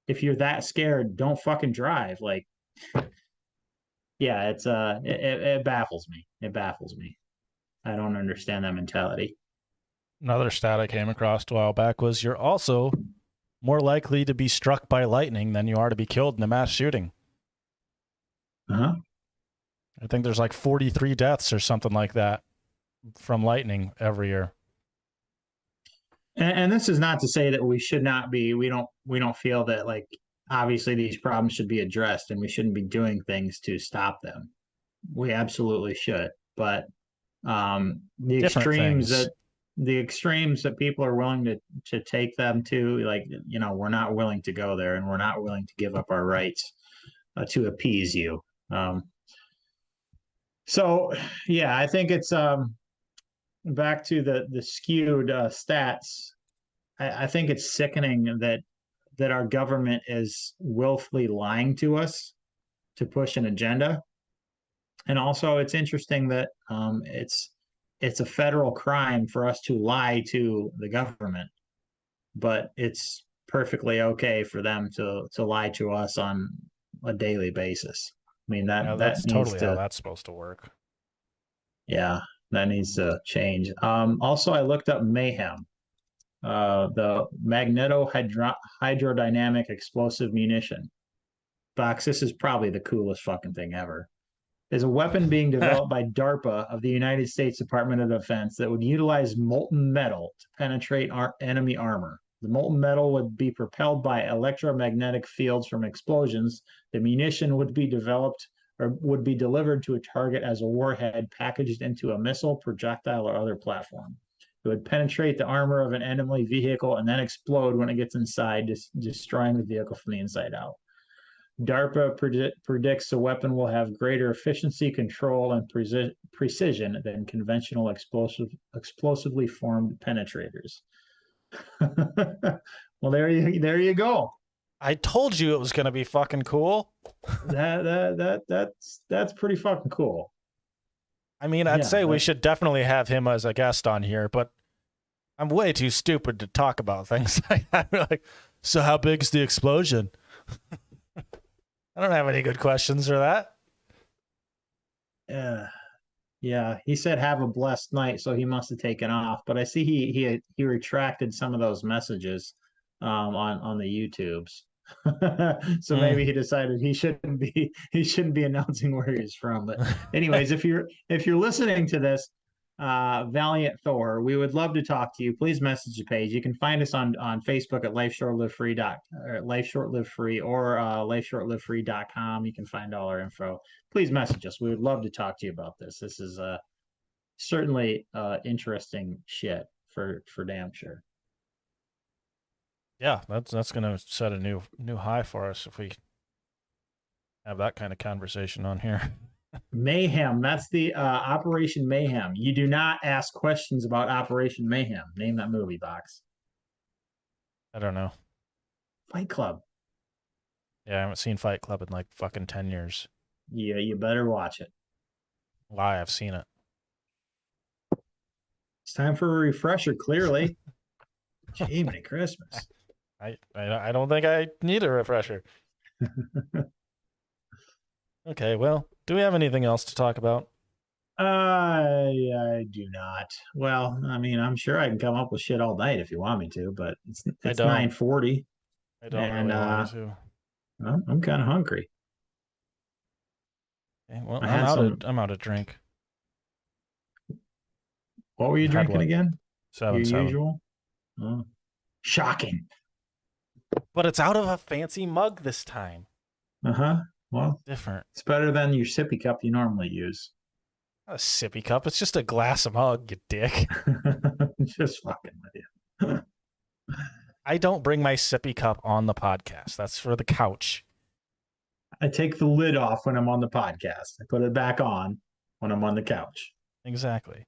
if you're that scared, don't fucking drive. Like, yeah, it baffles me. It baffles me. I don't understand that mentality. Another stat I came across a while back was you're also more likely to be struck by lightning than you are to be killed in a mass shooting. Uh-huh. I think there's like 43 deaths or something like that from lightning every year. And this is not to say that we should not be. We don't feel that, like, obviously these problems should be addressed and we shouldn't be doing things to stop them. We absolutely should, but the Different extremes things. that people are willing to take them to, like, we're not willing to go there, and we're not willing to give up our rights to appease you. So yeah, I think it's back to the skewed stats. I think it's sickening that our government is willfully lying to us to push an agenda. And also, it's interesting that it's a federal crime for us to lie to the government, but it's perfectly okay for them to lie to us on a daily basis. I mean, Yeah, that that's needs totally how to, that's supposed to work. yeah, that needs to change. Also, I looked up mayhem, the hydrodynamic explosive munition. Box, this is probably the coolest fucking thing ever. Is a weapon being developed by DARPA of the United States Department of Defense that would utilize molten metal to penetrate enemy armor. The molten metal would be propelled by electromagnetic fields from explosions. The munition would be developed or would be delivered to a target as a warhead packaged into a missile, projectile, or other platform. It would penetrate the armor of an enemy vehicle and then explode when it gets inside, destroying the vehicle from the inside out. DARPA predicts the weapon will have greater efficiency, control, and precision than conventional explosively formed penetrators. Well, there you go. I told you it was going to be fucking cool. That's pretty fucking cool. I mean, I'd Yeah, say we should definitely have him as a guest on here, but I'm way too stupid to talk about things like that. Like, so how big is the explosion? I don't have any good questions for that. Yeah, he said have a blessed night, so he must have taken off. But I see he retracted some of those messages on the YouTubes. So maybe he decided he shouldn't be announcing where he's from. But anyways, if you're listening to this, Valiant Thor, we would love to talk to you. Please message the page. You can find us on Facebook at Life Short Live Free or lifeshortlivefree.com. You can find all our info. Please message us. We would love to talk to you about this. This is certainly interesting shit for damn sure. Yeah, that's gonna set a new high for us if we have that kind of conversation on here. Mayhem. That's the Operation Mayhem. You do not ask questions about Operation Mayhem. Name that movie, Box. I don't know. Fight Club. Yeah, I haven't seen Fight Club in like fucking 10 years. Yeah, you better watch it. Why? I've seen it. It's time for a refresher, clearly. Jiminy Christmas. I don't think I need a refresher. Okay, well, do we have anything else to talk about? I do not. Well, I mean, I'm sure I can come up with shit all night if you want me to, but I it's don't. 9:40, I don't and really want you to. I'm kind of hungry. Okay, well, I had some. I'm out of drink. What were you I've had drinking what? again? Your 7-7. usual? Oh, shocking. But it's out of a fancy mug this time. Uh-huh. Well, Different. it's better than your sippy cup you normally use. Not a sippy cup. It's just a glass of mug, you dick. Just fucking with you. I don't bring my sippy cup on the podcast. That's for the couch. I take the lid off when I'm on the podcast. I put it back on when I'm on the couch. Exactly.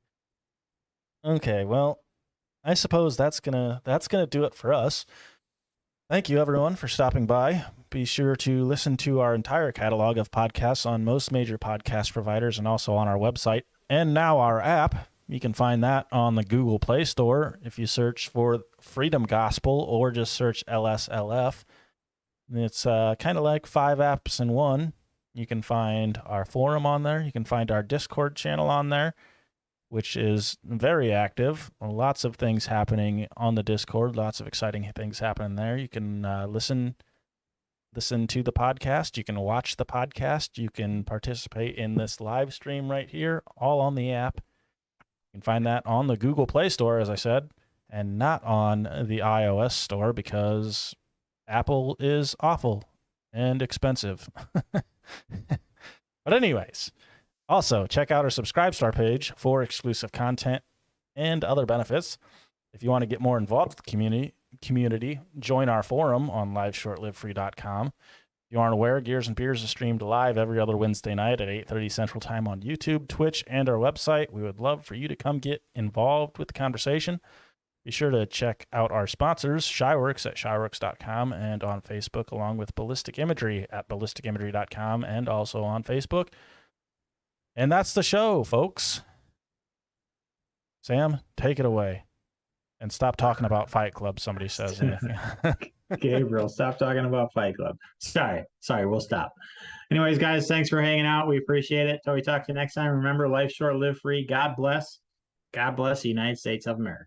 Okay, well, I suppose that's gonna do it for us. Thank you everyone for stopping by. Be sure to listen to our entire catalog of podcasts on most major podcast providers and also on our website and now our app. You can find that on the Google Play Store if you search for Freedom Gospel or just search LSLF. It's kind of like 5 apps in one. You can find our forum on there. You can find our Discord channel on there, which is very active. Lots of things happening on the Discord. Lots of exciting things happening there. You can listen to the podcast. You can watch the podcast. You can participate in this live stream right here, all on the app. You can find that on the Google Play Store, as I said, and not on the iOS store because Apple is awful and expensive. But anyways, also check out our Subscribe Star page for exclusive content and other benefits. If you want to get more involved with the community, join our forum on liveshortlivefree.com. If you aren't aware, Gears and Beers is streamed live every other Wednesday night at 8:30 Central Time on YouTube, Twitch, and our website. We would love for you to come get involved with the conversation. Be sure to check out our sponsors, Shyworks at shyworks.com and on Facebook, along with Ballistic Imagery at ballisticimagery.com and also on Facebook. And that's the show, folks. Sam, take it away. And stop talking about Fight Club, somebody says. Gabriel, stop talking about Fight Club. Sorry, we'll stop. Anyways, guys, thanks for hanging out. We appreciate it. Till we talk to you next time. Remember, life short, live free. God bless. God bless the United States of America.